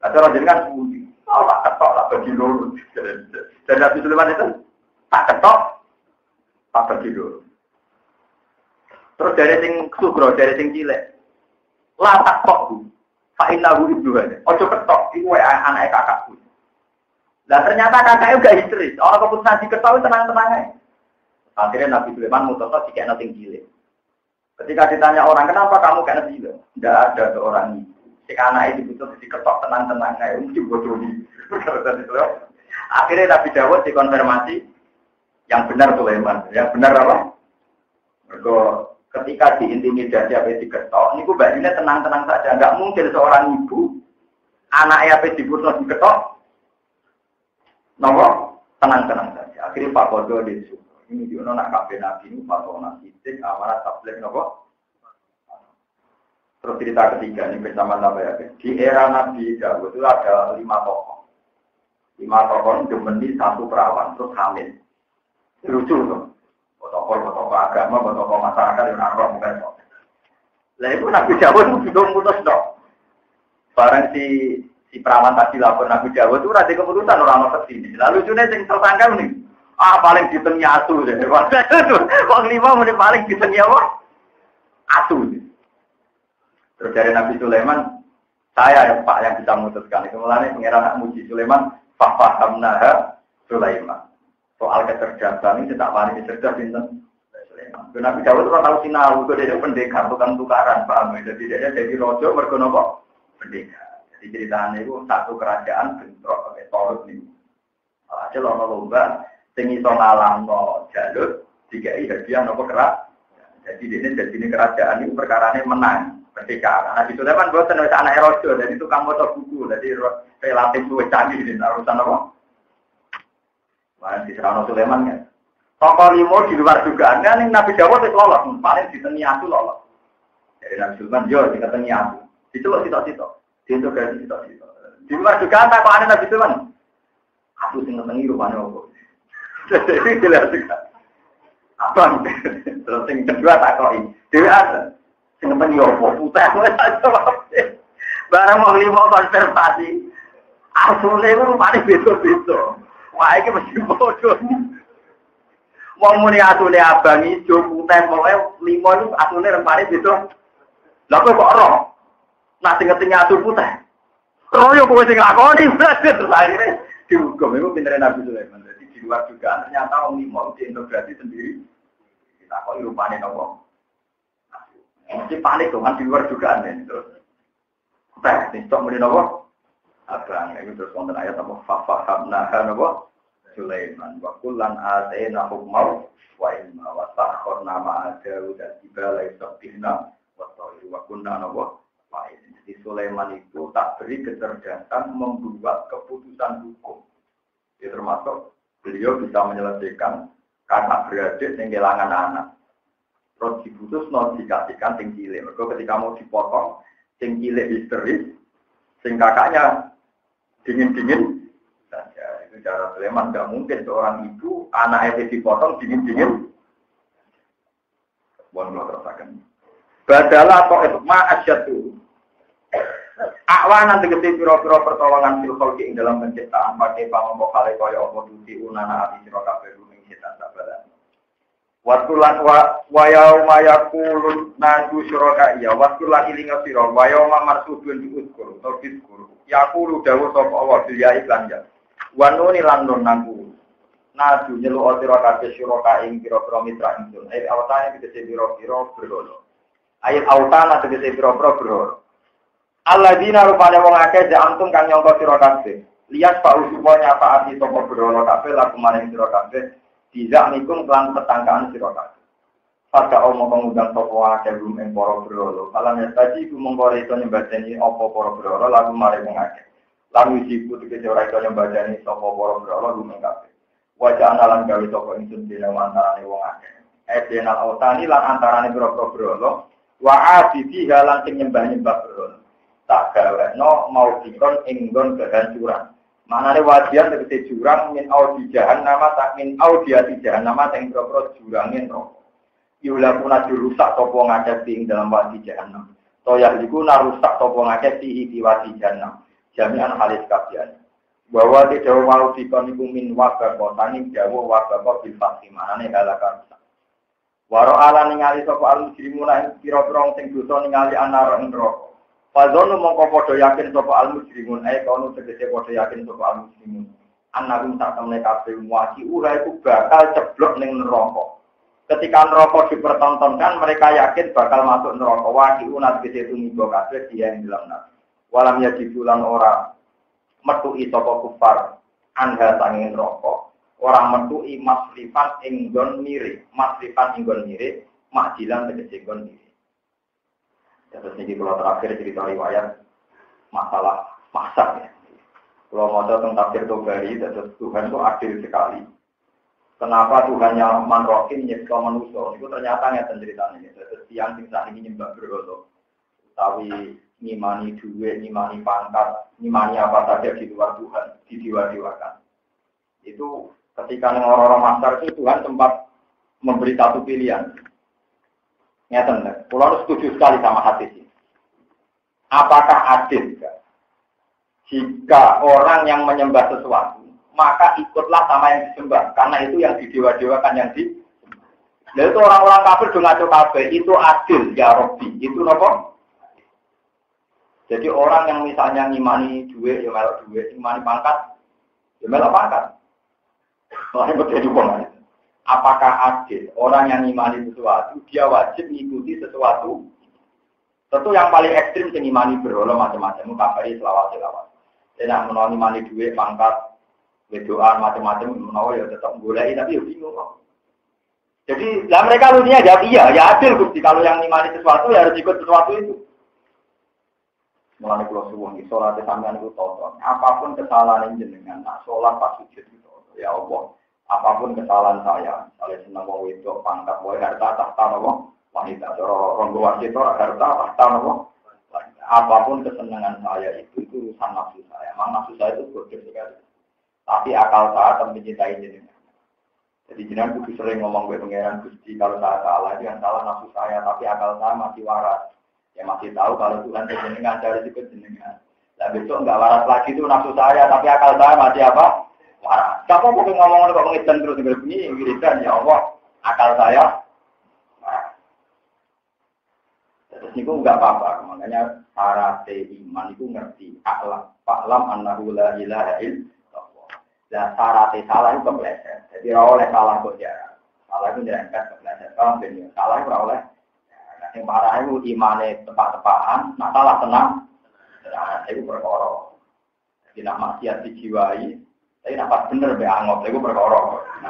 Ada raja kan sembunyi, tak ketok tak bagi lurus. Dan Nabi Sulaiman itu tak ketok. Tak pergi dulu. Terus dari sing sugro, dari sing cilik. Lah tak tok. Fa innahu ibnuha. Ojo ketok, iku anake kakakku. Lah ternyata kakaknya udah histeris. Orang keputusan diketok tenang-tenang ae. Akhirnya Nabi Sulaiman mutosa dikekno sing cilik. Ketika ditanya orang, "Kenapa kamu kayak Nabi Sulaiman?" Enggak ada seorang ibu. Sing anake diputus diketok tenang-tenang ae, mesti bodoh iki. Akhirnya Nabi Dawud dikonfirmasi yang benar Sulaiman, yang benar apa? Mergo ketika diintimidasi apa diketok, niku badine tenang-tenang saja. Enggak mungkin seorang ibu anaknya apa dibunuh diketok. Nomor tenang-tenang saja. Akhirnya Pak Kodo disuruh. Ini diono nak kabeh nabi ini fatona sidik amanat tabligh nopo. Terus cerita ketiga ini bersama apa ya? Di era Nabi Dawud itu ada 5 tokoh. 5 tokoh dimeni satu perawan terus hamil. Lucu loh, tokoh agama, tokoh masyarakat yang arwah bukan tokoh. Lah itu Nabi Dawud itu juga memutus dong. Barang si perawan tadi lapor Nabi Dawud itu ada keputusan orang kesini. Lalu lucunya yang tersangka nih, paling ditengah asu deh. Wong 5 menit paling ditengah apa? Asu. Terus dari Nabi Sulaiman, saya yang Pak yang bisa memutuskan. Kemudian pengiran anak muji Sulaiman, fahamnaha Sulaiman. Soal kecerdasan ini tidak paling cerdas Sinten Sulaiman. Nabi Dawud orang tahu sinau, itu dia pendekar, tukang tukaran, paham ya? Jadi dia jadi rojo, mergo nopo pendekar. Jadi ceritanya itu satu kerajaan bentrok pakai Torut nih. Aja lomba, tinggi so ngalamno jalur, dikai hadiah nopo kerak. Jadi ini kerajaan ini perkaranya menang, pendekar. Nabi Sulaiman boten wis anak rojo, jadi tukang motor buku, jadi relatif luwih canggih ini urusan nopo. Wah, di Serano Sulaiman kan. Tokoh 5 di luar dugaan kan Nabi Dawud itu lolos, paling di tengah aku lolos. Dari Nabi Sulaiman, yo di tengah aku. Itu loh cita-cita. Diintegrasi cita-cita. Di luar juga tak kok ada Nabi Sulaiman. Aku sing ngenengi rupane opo. Jadi jelas juga. Abang, terus yang kedua tak koi. Dewi ada. Sing ngenengi opo. Putih aku tak jawab. Barang mau lima konservasi. Asule itu rupane beda-beda. Wah, ini mesti bodoh. Wong muni asule abang ijo putih pokoke lima itu asule rupane beda. Lah kok ora? Nah sing ngerti atur putih. Royo kowe sing lakoni terus akhirnya dihukum itu pintere Nabi Sulaiman. Jadi di luar juga ternyata wong limo diintegrasi sendiri. Kita kok rupane nopo. Mesti panik dong kan di luar juga terus. Teh sing tok muni nopo? Abang itu terus wonten ayat apa fahamna nopo? Sulaiman wa kullan atayna hukma wa ilma wa sakharna ma'a Daud dan Jibala yusabihna wa tayru wa kunna nopo? Jadi Sulaiman itu tak beri kecerdasan membuat keputusan hukum. Ya termasuk beliau bisa menyelesaikan kakak beradik yang kehilangan anak. Terus diputus dikasihkan sing cilik. Mereka ketika mau dipotong, sing cilik histeris, sing kakaknya dingin-dingin saja. Itu cara Sulaiman nggak mungkin seorang ibu anaknya dipotong dingin-dingin. Bukan lo terasakan. Badalah kok itu ma'asyatu. Awan nanti ketika piro-piro pertolongan filkol ing dalam penciptaan pakai pamongko kale kaya apa tuti unana ati sira kabeh ruming setan sabaran. Watulan wa yauma yaqulun naju syuraka ya watulan ilinga sira wa yauma marsudun diuskur utawa diskur. Yaqulu dawuh sapa Allah ya iklan ya. Wa nuni lan nun nangku. Naju nyeluk sira kabeh syuraka ing pira-pira mitra ingsun. Awatane tegese pira-pira berhala. Ayat autana tegese pira-pira berhala. Alladzina rupane wong akeh jantung kang nyangka sira kabeh. Lihat Pak Usupo nyafaati sapa berhala kabeh laku maring sira kabeh. Tidak nikum kelan petangkaan sira kabeh. Pada omong ngundang sapa akeh rum ing para berhala. Kalane tadi ku mongko iso nyembadani apa para berhala laku maring wong akeh. Lan wisiku tegese ora iso nyembadani sapa para berhala rum ing kabeh. Wajah analan gawe sapa ingsun dene antarane wong akeh. Edenal autani lan antarane pira-pira berhala wa abidi halan sing nyembah-nyembah berhala. Tak gaweno mau dikon inggon kehancuran. Manane wajian tegese jurang min audi jahannama tak min audiati jahannama sing propro jurange neraka. Yulakuna dirusak sapa ngakeh ing dalam wadi jahannam. Toya iku narusak sapa ngakeh di wadi jahannam. Jami'an halis kabian. Bahwa tidak mau dikon iku min wabah kotani dawuh wabah bil fasi manane halakan. Waro ala ningali sapa al-mujrimuna pira-pira sing dosa ningali anar neraka. Fazonu mongko padha yakin sapa al-mujrimun kono tegese padha yakin sapa al-mujrimun. Annahum tak temne kabeh muaci ura iku bakal ceblok ning neraka. Ketika neraka dipertontonkan mereka yakin bakal masuk neraka. Waqi unat tegese tumiba kabeh dia ing dalam neraka. Walam yajibulan ora metuki sapa kufar anha sanging neraka. Ora metuki masrifan ing nggon mirip, masrifan ing nggon mirip, makjilan tegese nggon mirip. Terus ini kalau terakhir cerita riwayat masalah masak ya. Kalau mau tentang tafsir Tobari, terus Tuhan itu adil sekali. Kenapa Tuhan yang manrokin nyipta manusia? Itu ternyata nggak ceritanya. Terus tiang saat ini nyembah berhala, tapi ngimani duit, ngimani pangkat, ngimani apa saja di luar Tuhan, didewa-dewakan. Itu ketika orang-orang masar itu Tuhan sempat memberi satu pilihan. Nyata, pulau setuju sekali sama hadis ini. Apakah adil jika orang yang menyembah sesuatu, maka ikutlah sama yang disembah, karena itu yang didewa-dewakan yang di. Lalu itu orang-orang kafir do ngaco kabeh, itu adil ya Rabbi, itu nopo? Jadi orang yang misalnya ngimani duit, ya melok duit, ngimani pangkat, ya melok pangkat. Soalnya begitu kok. Apakah adil orang yang ngimani sesuatu, dia wajib mengikuti sesuatu? Tentu yang paling ekstrim yang ngimani berhala macam-macam, mukabari selawat-selawat. Dan yang menawa ngimani duit, pangkat, wedoan macam-macam, menawa ya tetap boleh, tapi ya bingung. Jadi, lah mereka lucunya jawab iya, ya adil Gusti. Kalau yang ngimani sesuatu ya harus ikut sesuatu itu. Mulane kula suwun iki salat sampeyan iku tonton. Apapun kesalahan jenengan, nak salat pas sujud itu, ya Allah. Apapun kesalahan saya, kalau senang mau itu pangkat, mau harta tahta nopo, wanita, ronggo wasit, harta tahta nopo, wanita. apapun kesenangan saya itu urusan nafsu saya. Memang nafsu saya itu bodoh sekali. Tapi akal saya akan mencintai jenengan. Jadi jenengan kudu sering ngomong ke pangeran Gusti kalau saya salah, jangan salah nafsu saya, tapi akal saya masih waras. Ya masih tahu kalau Tuhan jenengan cari sikut jenengan. Nah besok enggak waras lagi itu nafsu saya, tapi akal saya masih apa? Waras. Siapa mau ngomong kok ngedan terus begini, wiridan ya Allah, akal saya waras. Terus niku enggak apa-apa, makanya syarat iman itu ngerti alam annahu la ilaha illallah. Lah syarat salah itu kepleset. Jadi ora oleh salah kok jarang. Salah itu dirangkat kepleset. Kalau ben salah ora oleh. Nah sing parah itu imane tepak-tepakan, nah salah tenang. Nah itu perkara. Jadi nak maksiat dijiwai, tapi nak pas bener be angop, itu perkara.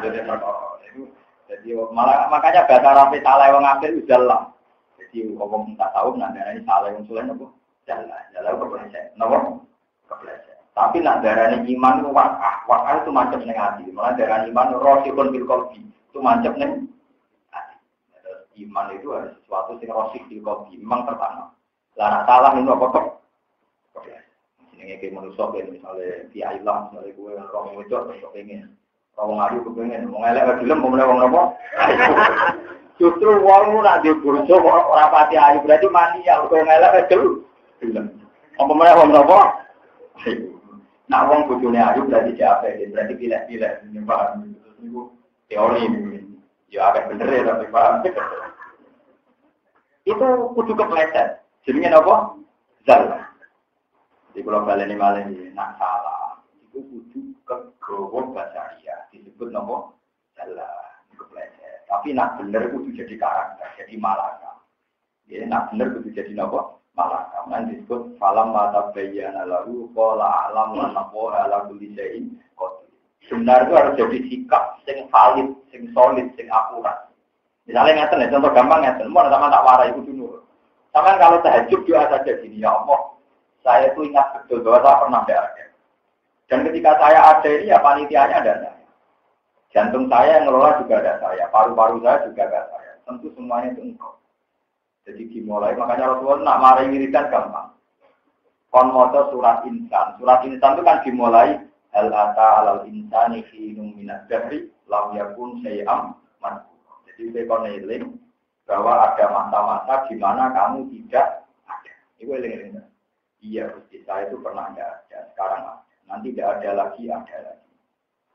Jadi perkara. Itu jadi malah makanya bahasa rapi salah wong akeh udah jadi ngomong tak tahu nak darani salah wong saleh nopo jalan kepleset nopo kepleset tapi nak darani iman itu wakah itu mancep ning ati malah darani iman rosikun bil qalbi itu mancep ning ati iman itu ada sesuatu sing rosik bil qalbi memang pertama lah nak salah itu apa kok kepleset jenenge ki manusa ben misale kiai lah misale kowe ora wedok kok pengen wong ayu kepengen wong elek gelem wong napa justru wong ora di bojo ora pati ayu berarti mati ya kok ngelak dulu. Apa meneh wong napa? Nah wong bojone ayu berarti siapa? Berarti pilih-pilih nyembah niku teori ya agak bener ya tapi paham. Itu kudu kepleset. Jenenge napa? Zal. Di kula baleni malih nak salah. Iku kudu kegowo basaria disebut napa? Salah. Tapi nak bener kudu jadi karakter, jadi malaka. Ya, nak bener kudu jadi apa? Malaka. Nanti disebut falam mata bayyana lahu qala alam wa naqwa ala kulli syai'in qadir. Benar itu harus jadi sikap sing valid, sing solid, sing akurat. Misalnya ngeten ya, contoh gampang ngeten, mau sama tak warai kudu nurut. Sama kalau tahajud doa saja gini, ya Allah, saya itu ingat betul bahwa saya pernah ada. Dan ketika saya ada ini ya panitianya ada saya. Jantung saya yang ngelola juga ada saya, paru-paru saya juga ada saya. Tentu semuanya itu engkau. Jadi dimulai, makanya Rasulullah nak marahi wiridan gampang. Kon maca surat insan. Surat insan itu kan dimulai hal ata alal insani hinum minad dahri lam yakun syai'am madhkur. Jadi kon eling bahwa ada masa-masa di mana kamu tidak ada. Itu eling-eling. Iya, Gusti saya itu pernah ada, sekarang ada. Nanti tidak ada lagi, ada lagi.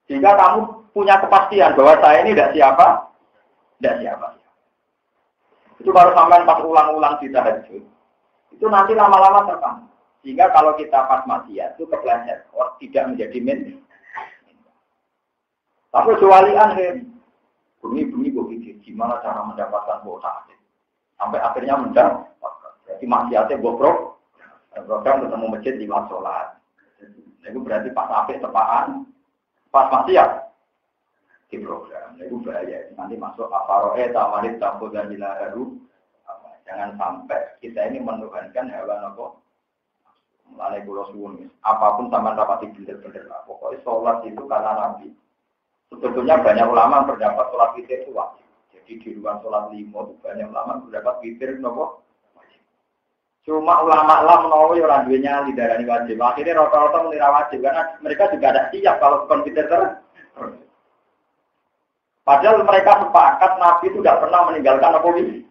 Sehingga kamu punya kepastian bahwa saya ini tidak siapa. Itu baru sampai pas ulang-ulang di tahajud. Itu nanti lama-lama terpaham. Sehingga kalau kita pas maksiat itu kepleset, tidak menjadi min. Tapi kewalian bumi kok pikir gimana cara mendapatkan kuota. Sampai akhirnya mendapatkan. Jadi maksiatnya bobrok. Program ketemu masjid di waktu sholat. Itu berarti pas apik tepaan. Pas maksiat di program, itu bahaya. Nanti masuk aparoe, tamarit, campur dan dilaharu. Jangan sampai kita ini menuhankan hewan apa. Mulai pulau suwun, apapun sama rapati bener-bener lah. Pokoknya sholat itu kata Nabi. Sebetulnya banyak ulama berdapat sholat witir itu wajib. Jadi di luar sholat lima itu banyak ulama berdapat witir itu wajib. Cuma ulama menawi orang duanya lidarani wajib. Akhirnya rata-rata menira wajib karena mereka juga ada siap kalau komputer terus. Padahal mereka sepakat Nabi itu tidak pernah meninggalkan apa ini.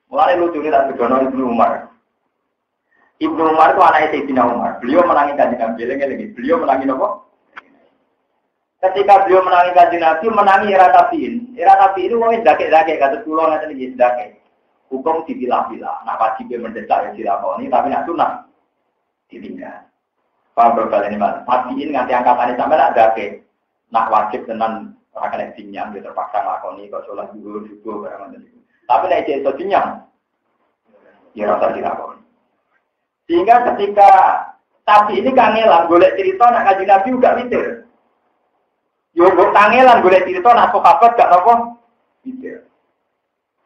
Mulai lucu ini tak begono Ibnu Umar. Ibnu Umar itu anak Sayyidina Umar. Beliau menangi kanjeng Nabi lagi. Beliau menangi apa? Ketika beliau menangi kanjeng Nabi, menangi era tabiin. Era tabiin itu mau zakek-zakek kata pulau nanti jadi zakek. Hukum dipilah-pilah, nak wajib mendesak ya dilakoni, tapi nak sunah ditinggal. Kalau berbalik ini mas, tabiin nganti angkatannya sampai nak dake, nak wajib tenan rakan dinyam, dia terpaksa lakoni, kalau sholat juga barang macam itu. Tapi nak ijazah itu dinyam, ya rasa dilakoni. Sehingga ketika tabi ini kangelan, golek cerita nak kaji Nabi juga witir. Yo kangelan golek cerita nak sahabat gak nopo witir.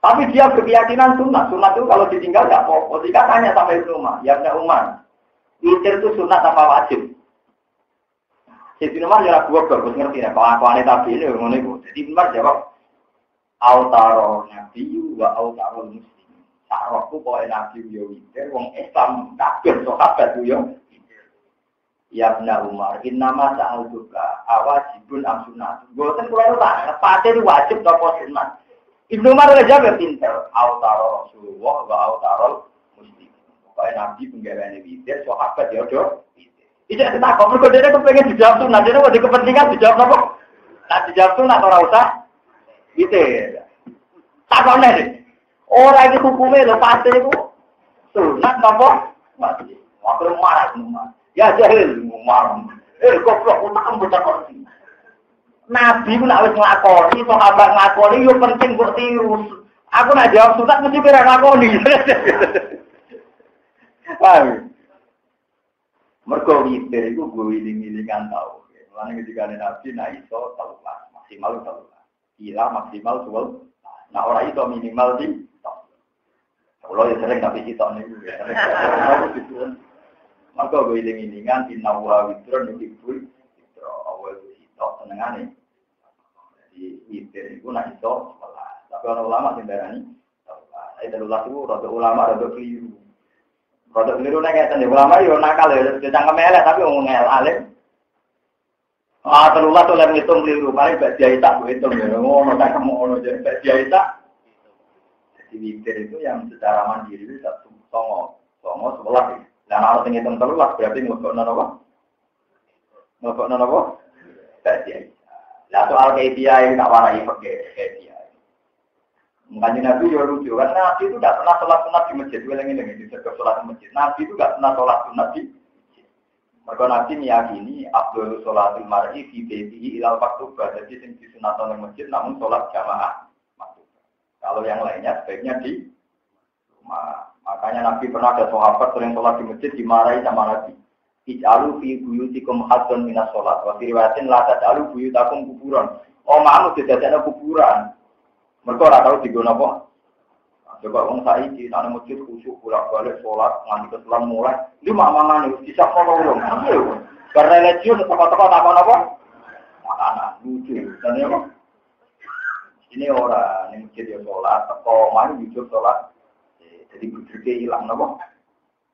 Tapi dia berkeyakinan sunat itu kalau ditinggal tidak apa-apa. Jika tanya sama Ibnu Umar, ya Ibnu Umar, witir itu sunat apa wajib? Ibnu Umar jawab dua bagus ngerti ya. Kelakuan Nabi ini ngono itu. Jadi Ibnu Umar jawab, autaro Nabi wa autaro Muslim. Sarokku kok nabi yo witir wong Islam kabeh sahabat yo. Ya benar Umar, innama sa'alduka awajibun am sunnah. Boten kula itu tak pate wajib apa sunat. Ibnu Umar aja pinter, autaro Rasulullah wa autaro muslim. Pokoke nabi penggaweane witir sahabat ya do. Tidak takut mergo dhewe kepengin dijawab sunat, dhewe ada kepentingan dijawab napa? Nah dijawab sunat ora usah witir. Takone iki. Ora iki hukume lho pate iku sunat napa? Wajib. Waktu marah semua. Ya jahil ngomong. Goblok utak mbocah kok. Nabi ku nek wis nglakoni, sahabat nglakoni yo penting kok tiru. Aku nek jawab sunat mesti kira nglakoni. Paham? Mergo witir iku go wiling-wilingan tau. Mulane ketika Nabi nek iso 3 maksimal 3. Ila maksimal 12. Nah ora iso minimal di. Kalau ya sering tapi kita niku ya. Maka gue iling-ilingan di nawa witron yang dibul witro awal itu senengane. Jadi witir itu nak itu sebelah. Tapi orang ulama sendarani. Saya terulah itu rada ulama rada keliru. Rada keliru nengah sendiri ulama yo nakal ya. Jangan kemelek tapi ngomel alim. Terulah tuh lem ngitung keliru. Paling bak jahita gue hitung ya. Ngono tak kamu ngono jadi bak jahita. Jadi witir itu yang secara mandiri itu satu songo 11. Dan harus ngitung 13 berarti ngelokokno apa? Ngelokokno apa? Kajian. Lah soal KPI ini tak warai pakai KPI. Makanya Nabi juga lucu kan Nabi itu tidak pernah sholat sunat di masjid. Ulang-ulang di sektor sholat di masjid. Nabi itu tidak pernah sholat sunat di masjid. Maka Nabi meyakini Abdul sholatul mar'i fi baitihi ilal maktubah. Jadi yang disunatkan di masjid namun sholat jamaah maktubah. Kalau yang lainnya sebaiknya di rumah. Makanya Nabi pernah ada sahabat sering sholat di masjid dimarahi sama Nabi. Ij'alu fi buyutikum haddun minas sholat. Wa fi riwayatin la taj'alu buyutakum kuburan. Oh mamu didadekno kuburan. Mergo ora tau digono apa. Coba wong saiki nang masjid khusyuk bolak-balik sholat nganti keselam mulai. Iki mamane wis bisa ngono urung. Karena religius teko-teko tak apa? Makanan lucu. Dan ya kok. Ini ora ning masjid yo sholat, teko mari jujur sholat. Jadi budruknya hilang, nopo.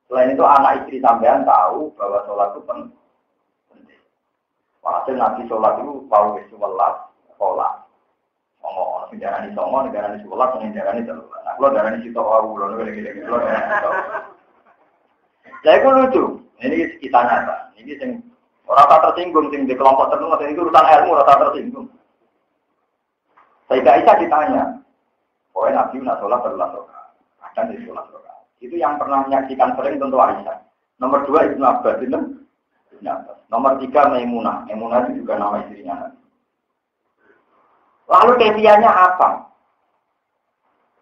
Selain itu anak istri sampean tahu bahwa sholat itu penting. Walhasil Nabi sholat itu tahu sholat. Songo, negara ini songo, negara ini sholat, negara ini sholat. Nah, kalau negara ini sitok wawu, kalau gini-gini, kalau negara ini sholat. Jadi itu lucu. Ini kita nyata. Ini yang rasa tersinggung, yang di kelompok tertentu, ini urusan ilmu rasa tersinggung. Sayyidah Aisyah ditanya, pokoknya Nabi nak sholat berlaku. Dan di sholat rokaat. Itu yang pernah menyaksikan sering tentu Aisyah. Nomor 2 Ibnu Abbas itu. Nomor 3 Maimunah. Maimunah itu juga nama istrinya. Lalu kefiannya apa?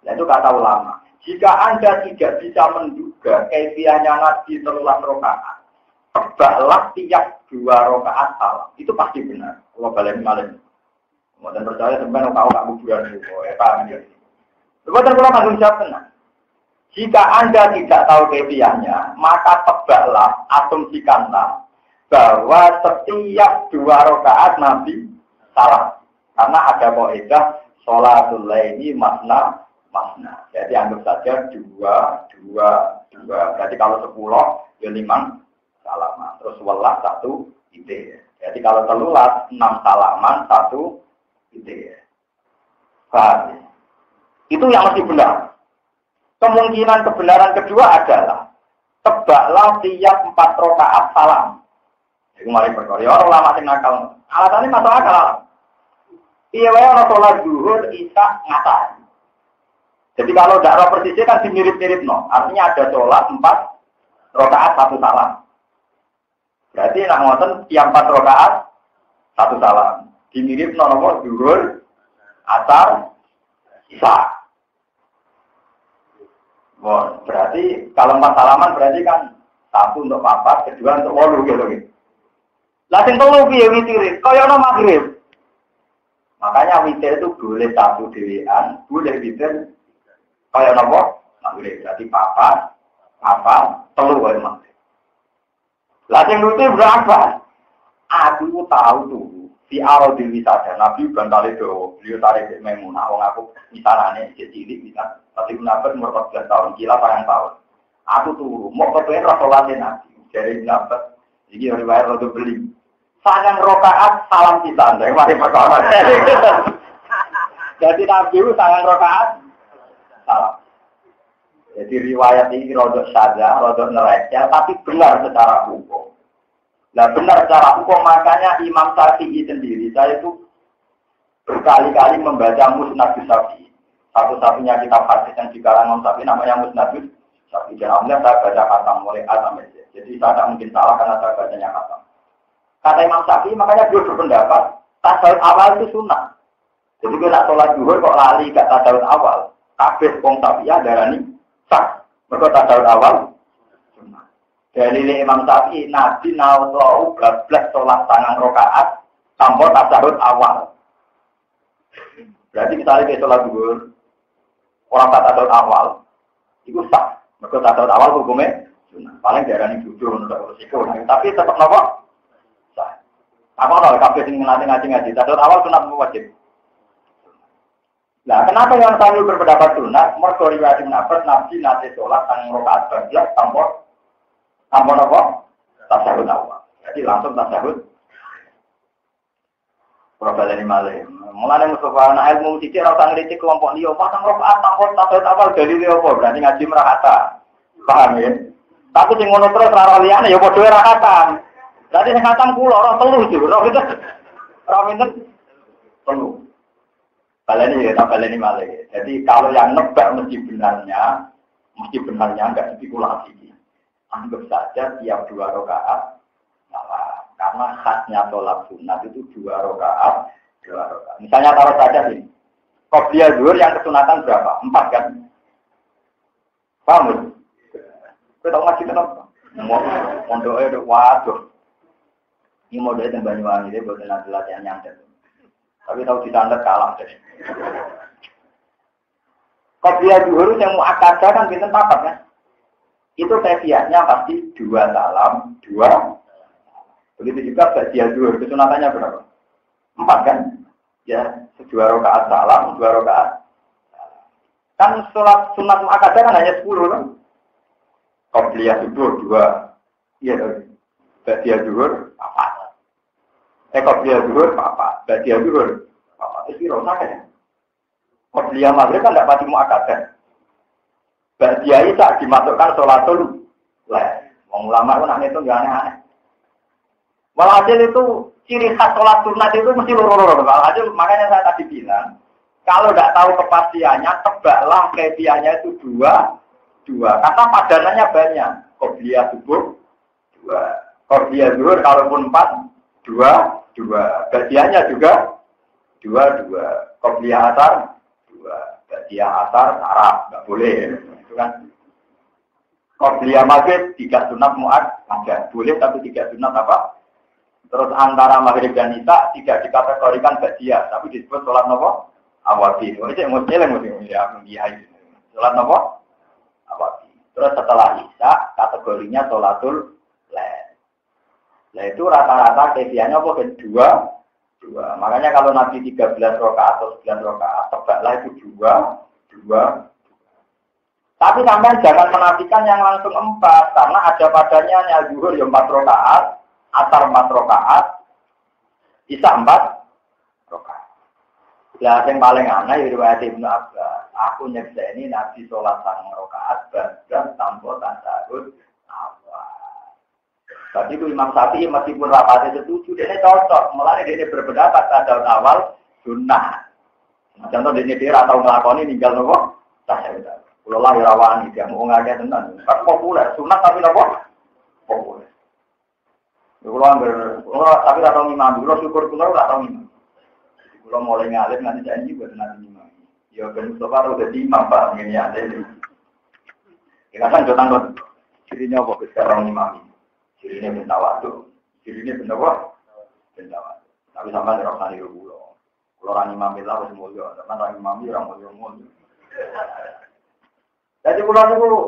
Yaitu kata ulama. Jika Anda tidak bisa menduga kefiannya Nabi sholat rokaat, tebaklah tiap 2 rokaat salah. Itu pasti benar. Kalau balik malam. Kemudian percaya sebenarnya kau tak kuburan itu. Paham ya? Kemudian kalau tanggung jawab benar. Jika Anda tidak tahu kefiahnya, maka tebaklah, asumsikanlah bahwa setiap 2 rakaat Nabi salah. Karena ada kaidah sholatul laili masna. Jadi anggap saja 2. Berarti kalau 10 ya 5 salaman. Terus welas 1 ide. Jadi kalau 13 6 salaman 1 ide. Paham? Itu yang mesti benar. Kemungkinan kebenaran kedua adalah tebaklah tiap 4 rakaat salam. Itu mari perkara. Orang ulama sing nakal. Alasannya masuk akal. Iya wae ana salat zuhur, isya, ngasar. Jadi kalau dakwah persisnya kan dimirip-mirip no. Artinya ada salat 4 rakaat 1 salam. Berarti nak ngoten tiap 4 rakaat 1 salam. Dimirip no nomor zuhur, asar, isya. Wah, berarti kalau 4 salaman berarti kan 1 untuk 4, 2 untuk 8 gitu. Lah sing 3 piye witir? Kaya ana magrib. Makanya witir itu boleh 1 dhewean, boleh witir kaya napa? Magrib. Berarti 4, 3 kaya magrib. Lah sing lucu berapa? Aku tahu tuh Di arodil wisada, Nabi bantale do, beliau tarik Maimunah, wong aku misalane cilik bisa, tapi nabi umur 14 tahun, gila parang tahun. Aku turu, mau kepengen rasulate Nabi, dari nabi, iki riwayat rodo beli. Sangang rokaat salam kita, mari perkara. Jadi Nabi itu sangang rokaat salam. Jadi riwayat ini rodok saja, rodok nerecel, tapi benar secara hukum. Nah benar secara hukum, makanya Imam Syafi'i sendiri, saya itu berkali-kali membaca Musnad Syafi'i. Satu-satunya kitab hadis yang dikarang Imam Syafi'i namanya Musnad Syafi'i. Dan alhamdulillah saya baca khatam mulai A sampai Z. Jadi saya tidak mungkin salah karena saya bacanya khatam. Kata Imam Syafi'i, makanya dia berpendapat, tasawuf awal itu sunnah. Jadi kalau nak sholat zuhur kok lali gak tasawuf awal, kabeh wong Syafi'iyah darani sah. Mergo tasawuf awal sunnah. Dari Imam Syafi'i Nabi nawawi bablas sholat sangang rakaat tanpa tasawuf awal. Berarti misalnya ke sholat zuhur orang tak tasawuf awal, itu sah. Mergo tasawuf awal hukumnya sunnah. Paling darani bodoh untuk resiko. Tapi tetap nopo sah. Apa ora kabeh sing ngaji tasawuf awal sunat wajib. Nah, kenapa yang Syafi'i berpendapat sunat? Mergo riwayat Ibnu Abbas Nabi nate sholat sangang rakaat bablas tanpa apa? Tasawuf awal. Jadi langsung tasawuf. Problem ini malah. Mulane Mustafa ana ilmu sithik ora usah ngritik kelompok liya, pasang rakaat tanpa tasawuf awal dari liya apa? Berarti ngaji merahata. Paham ya? Tapi sing ngono terus ora liyane ya padha ora khatam. Berarti sing khatam kula ora telu iki, ora pinten. Ora pinten. Telu. Baleni ya, baleni malah. Jadi kalau yang nebak mesti benarnya enggak spekulasi. Anggap saja tiap 2 rakaat salah. Karena khasnya sholat sunat itu 2 rakaat. Misalnya taruh saja ini. Qobliyah zuhur yang kesunatan berapa? 4 kan? Paham? Kita tahu ngaji kenapa? Mondoknya udah waduh. Ini modalnya yang Banyuwangi ini buat latihan nyantet. Tapi tahu di standar kalah deh. Qobliyah zuhur yang mau akadah kan bintang 4 kan? Itu kefiatnya pasti 2 salam, 2. Begitu juga ba'diyah zuhur, kesunatannya berapa? 4 kan? Ya, 2 rakaat salam, 2 rakaat. Kan sholat sunat mu'akkadah kan hanya 10 kan? Qobliyah zuhur 2. Iya, ba'diyah zuhur 4. Qobliyah zuhur 4, ba'diyah zuhur 4. Itu rosak kan? Qobliyah maghrib kan tidak pasti mu'akkadah. Ba'diyah itu dimasukkan sholatul lail. Wong ulama itu nak itu enggak aneh-aneh. Walhasil itu ciri khas sholat sunat itu mesti loro-loro. Walhasil makanya saya tadi bilang, kalau tidak tahu kepastiannya, tebaklah kefiahnya itu 2. Karena padanannya banyak. Qobliyah subuh 2. Qobliyah zuhur kalaupun 4, 2. Ba'diyahnya juga 2. Qobliyah asar 2. Ba'diyah asar Arab enggak boleh. Itu kan. Qobliyah maghrib 3 sunat mu'akkadah boleh tapi 3 sunat apa? Terus antara maghrib dan isya tidak dikategorikan ba'diyah tapi disebut sholat nopo? Awati. Ini yang mesti ya sholat nopo? Awati. Terus setelah isya kategorinya sholatul lail. Nah itu rata-rata kefiahnya apa kan 2. Makanya kalau Nabi 13 rakaat atau 9 rakaat tebaklah itu 2. Tapi sampai jangan menafikan yang langsung 4 karena ada padanya zuhur ya 4 rakaat, asar 4 rakaat, isya 4 rakaat. Lah yang paling aneh riwayat Ibnu Abbas, aku nyekseni Nabi sholat 9 rakaat dan tanpa tasawuf awal. Tadi itu Imam Syafi'i meskipun rapatnya setuju, dia cocok, mulai dia berpendapat tasawuf awal sunnah. Contoh dia atau ngelakoni ninggal nopo tasawuf. Kalau lahir rawan dia mau ngajak tentang kan populer, sunat tapi apa? Populer. Kalau tapi tak tahu imam, kalau syukur kalau tak tahu imam. Kalau mulai ngalim nanti janji buat nanti imam. Ya ben Mustafa udah di imam pak ini ada ini. Kita kan jodoh kan, cirinya apa? Sekarang imam. Cirinya bentawatu, cirinya bentawa, bentawatu. Tapi sampai di rasa niru pulau. Kalau orang imam itu harus mulia, karena orang imam itu orang mulia. Jadi pulau itu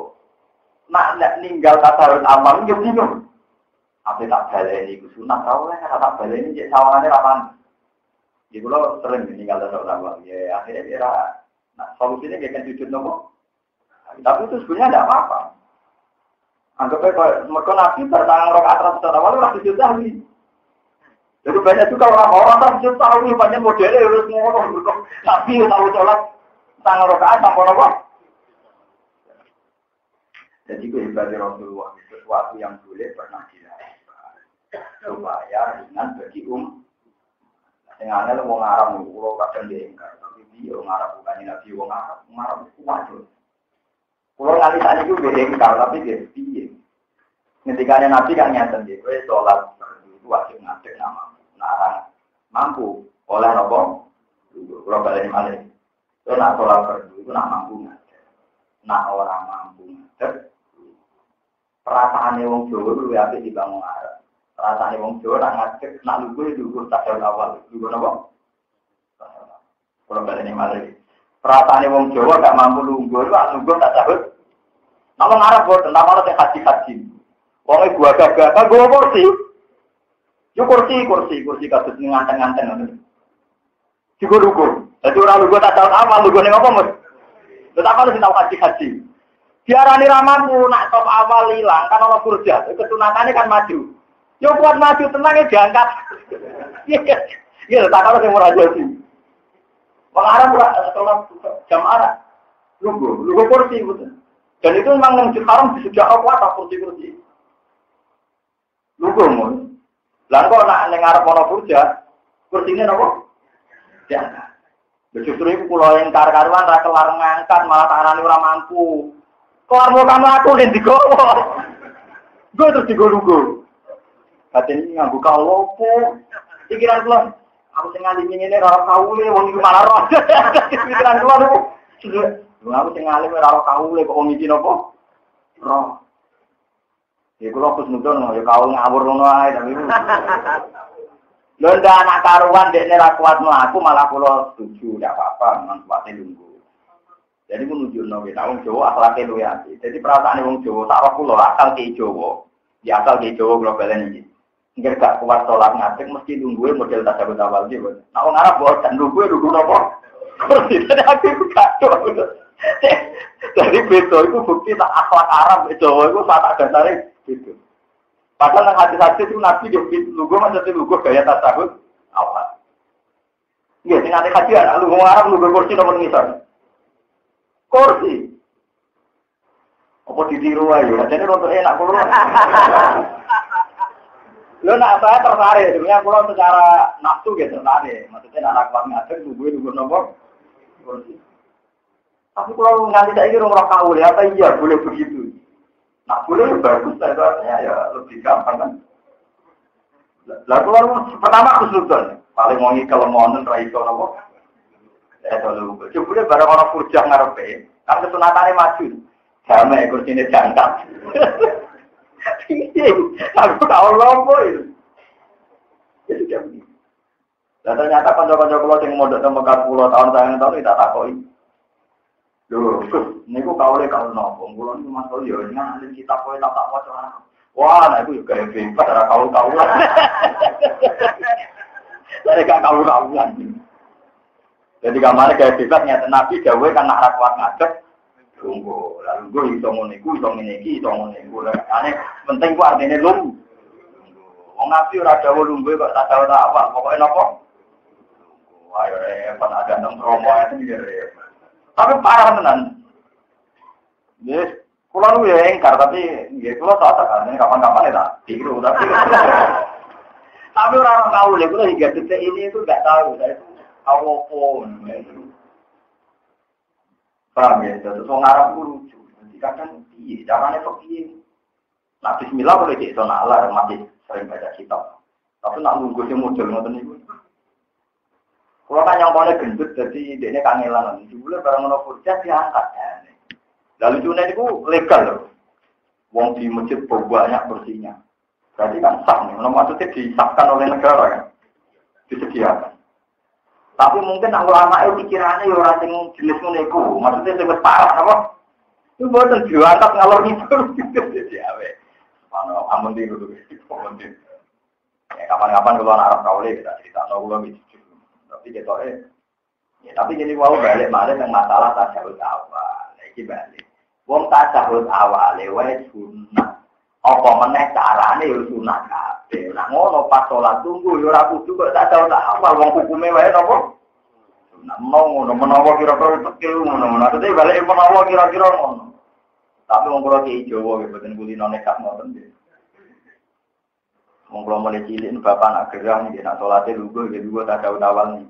nak ninggal tasawuf amal itu bingung. Apa tak baleni ku sunah tahu lah tak baleni jadi sawangannya lapan. Di pulau sering meninggal saudara. Ya akhirnya dia, nah solusinya kayak kan sujud nopo. Tapi itu sebenarnya tidak apa-apa. Anggapnya kalau mereka nabi bertangan rokaat ratus awal orang sujud lagi. Jadi banyak juga orang-orang sujud tahu banyak modelnya harus ngomong. Nabi tahu sholat tangan rokaat tanpa nopo. Jadi kehidupan Rasulullah itu sesuatu yang boleh pernah dilakukan supaya ringan bagi Yang aneh wong Arab niku kula kadang diengkar, tapi dia wong Arab bukan Nabi wong Arab itu wajib. Kula nganti sak niku diengkar tapi dia piye. Ketika Nabi kan nyata dia, kowe salat itu wajib ngadeg nama. Nah, mampu oleh napa? Kula balik malih. Kowe nak salat fardu itu nak mampu ngadeg. Nak ora mampu ngadeg. Perasaane wong Jawa luwih apik dibanding wong Arab. Rasanya wong Jawa nak ngajak nak lugu tasawuf awal. Lugu napa? Kalau balene malih. Rasanya wong Jawa gak mampu lugu tasawuf. Nak wong Arab boten namane sing haji-haji. Wong e gua gagah kan gua kursi. Yo kursi kados nganteng-nganteng ngoten. Digo lugu. Dadi ora lugu tasawuf awal lugu ning apa, Mas? Tetap harus tau haji-haji. Diarani ra mampu nak top awal ilang kan ana kurja. Kesunatane kan maju. Yo kuat maju tenangnya diangkat. Iya, tak kalau saya mau jadi. Mengarang sholat jam arah. Lugu kursi gitu. Dan itu memang yang sekarang sudah kuat kursi. Lugu mun. Lalu kok nak nengar pono kursinya nopo? Diangkat. Justru itu pulau yang karuan ra kelar ngangkat malah tangan ora mampu. Kelar mau kamu aku ning digowo. Gue terus digo-lugu. Hati ini nganggu kalopo, pikiran keluar. Aku tinggal di sini rara kaule, wong itu malah roh. Pikiran keluar aku. Aku tinggal di rara kaule, kok wong itu nopo? Roh. Ya kalau aku senudon, ya kau ngawur ngono ae tapi. Lho ndak anak karuan dekne ra kuat mlaku malah kula setuju, ndak apa-apa, manfaate lungguh. Jadi menunjukno wong Jawa akhlake luwih apik. Jadi perasaane wong Jawa tak roh kula asal ki Jawa. Ya asal ki Jawa kula balen iki. Enggak gak kuat sholat ngadeg mesti nungguin model tasawuf awal gitu. Nah orang Arab bosan nunggu nopo. Jadi aku kacau. Jadi betul itu bukti tak akhlak Arab Jawa itu saat ada tarik gitu. Padahal hati-hati itu Nabi dia nunggu macam nunggu gaya tasawuf awal. Iya, sing ate kajian, lu wong Arab nunggu kursi nomor ngisor. Kursi. Apa ditiru ae, jadi untuk enak kulo. Lo nak saya tertarik, sebenarnya kalau secara nafsu gitu tertarik. Maksudnya anak kuat ngadeg, nunggu nomor kursi. Tapi kalau nanti saya kira orang kau apa iya boleh begitu. Nak boleh bagus, saya ya lebih gampang kan. Lalu pertama aku sultan, paling mau kalau mau nonton nomor. Kalau boleh barang orang kurjah ngarepe, kan kesunatannya maju. Sama kursinya jangkap. Aku tahu lompo itu. Jadi jam ini. Dan ternyata kanca-kanca kula sing mondok teng Mekah 10 tahun kita takoi. Lho, niku kaule kalau nopo, kula niku Mas yo nang kitab kowe tak waca. Wah, nek iku yo gawe bebas ora kaul-kaulan. Saya gak kaul-kaulan. Jadi kamane gawe bebas nyata Nabi gawe kan nak ra kuat ngadeg. Tunggu, lalu gue iso ngene iki, Ane penting ku artine lung. Wong Nabi ora dawuh lungguh kok tak tahu tak apa, pokoke napa? Ayo repot ada nang romo iki repot. Tapi parah tenan. Yes, kula lu ya engkar tapi nggih kula tak kan kapan-kapan ya tiru tapi. Tapi orang tahu lha kula hingga detik ini itu enggak tahu saya itu awopon. Paham ya, terus orang Arab itu lucu. Jadi kadang, caranya kok piye. Nah, bismillah boleh di zona Allah, masih sering baca kitab. Tapi nak nunggu si model ngoten niku. Kalau kan yang paling gendut, jadi dia kangelan. Jumlah barang monofurja diangkat. Lalu lucunya itu legal loh. Wong di masjid banyak bersihnya. Berarti kan sah nih. Maksudnya disahkan oleh negara kan. Disediakan. Tapi mungkin ulama itu pikirannya ya orang yang jenis meneku, maksudnya sebut parah apa? Itu bukan diangkat ngalor ngidul jadi awe. Mana amun dulu, amun dulu. Ya kapan-kapan kalau anak Arab kaule kita cerita, no gula gitu. Tapi tapi jadi wow balik malah yang masalah tasawuf awal. Iki balik. Wong tasawuf awal wae sunah. Apa meneh carane yo sunah kabeh. Nah ngono pas salat tunggu yo ora kudu kok tasawuf awal wong hukume wae napa? Nah mau ngono menawa kira-kira tekil ngono. Nah dadi balik menawa kira-kira ngono. Tapi wong kula ki Jawa nggih mboten kulino nekat ngoten nggih. Wong kula mulai cilik bapak nak gerah nggih nak salate lugu nggih lugu tasawuf awal niki.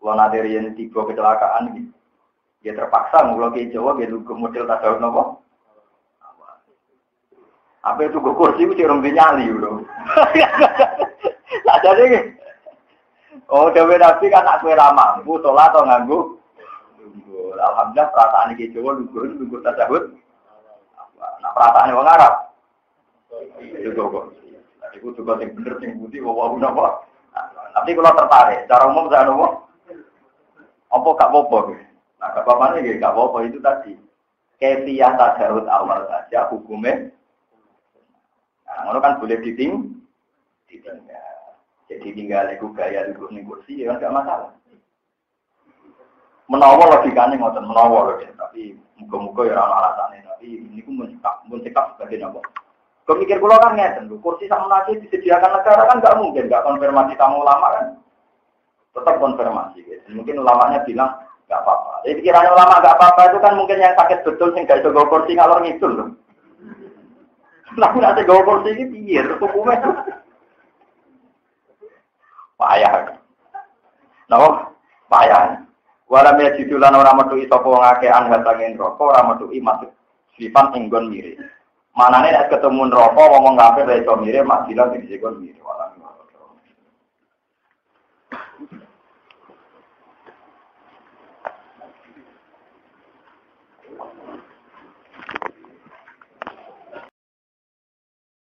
Kula nate riyen tiba kecelakaan nggih. Ya terpaksa kula ki Jawa nggih lugu model tasawuf napa? Apa itu kursi itu curang dinyali bro. Lah jadi oh dewe nabi kan aku ora mampu salat atau nganggo. Alhamdulillah perasaan iki Jawa lugu tasawuf. Nah perasaane wong Arab. Lugu kok. Iku juga sing bener sing putih wae napa. Tapi kalau tertarik, cara umum saya nopo. Apa gak apa-apa. Nah, gak apa-apa nggih, gak apa-apa itu tadi. Kefiyah tasawuf awal saja hukumnya. Nah, ngono kan boleh ditinggal. Jadi tinggal iku gaya duduk ning kursi ya enggak masalah. Menawa logikane ngoten menawa lho, tapi muga-muga ya ora alasane, tapi niku mun sikap sebagai napa. Kemikir kula kan ngeten lho, kursi sak menake disediakan negara kan enggak mungkin enggak konfirmasi tamu ulama kan. Tetap konfirmasi gitu. Mungkin ulamanya bilang enggak apa-apa. Jadi pikirannya ulama enggak apa-apa itu kan mungkin yang sakit betul sing gak iso go kursi ngalor ngidul lho. Lah nek go kursi iki piye hukume? Payah. Napa? Payah. Wala me jitulan ora metuki sapa wong akeh anhatangin rokok ora metuki masuk sifat enggon mirip. Manane nek ketemu neraka ngomong kafir ra iso mirip mak bilang sing sikon mirip.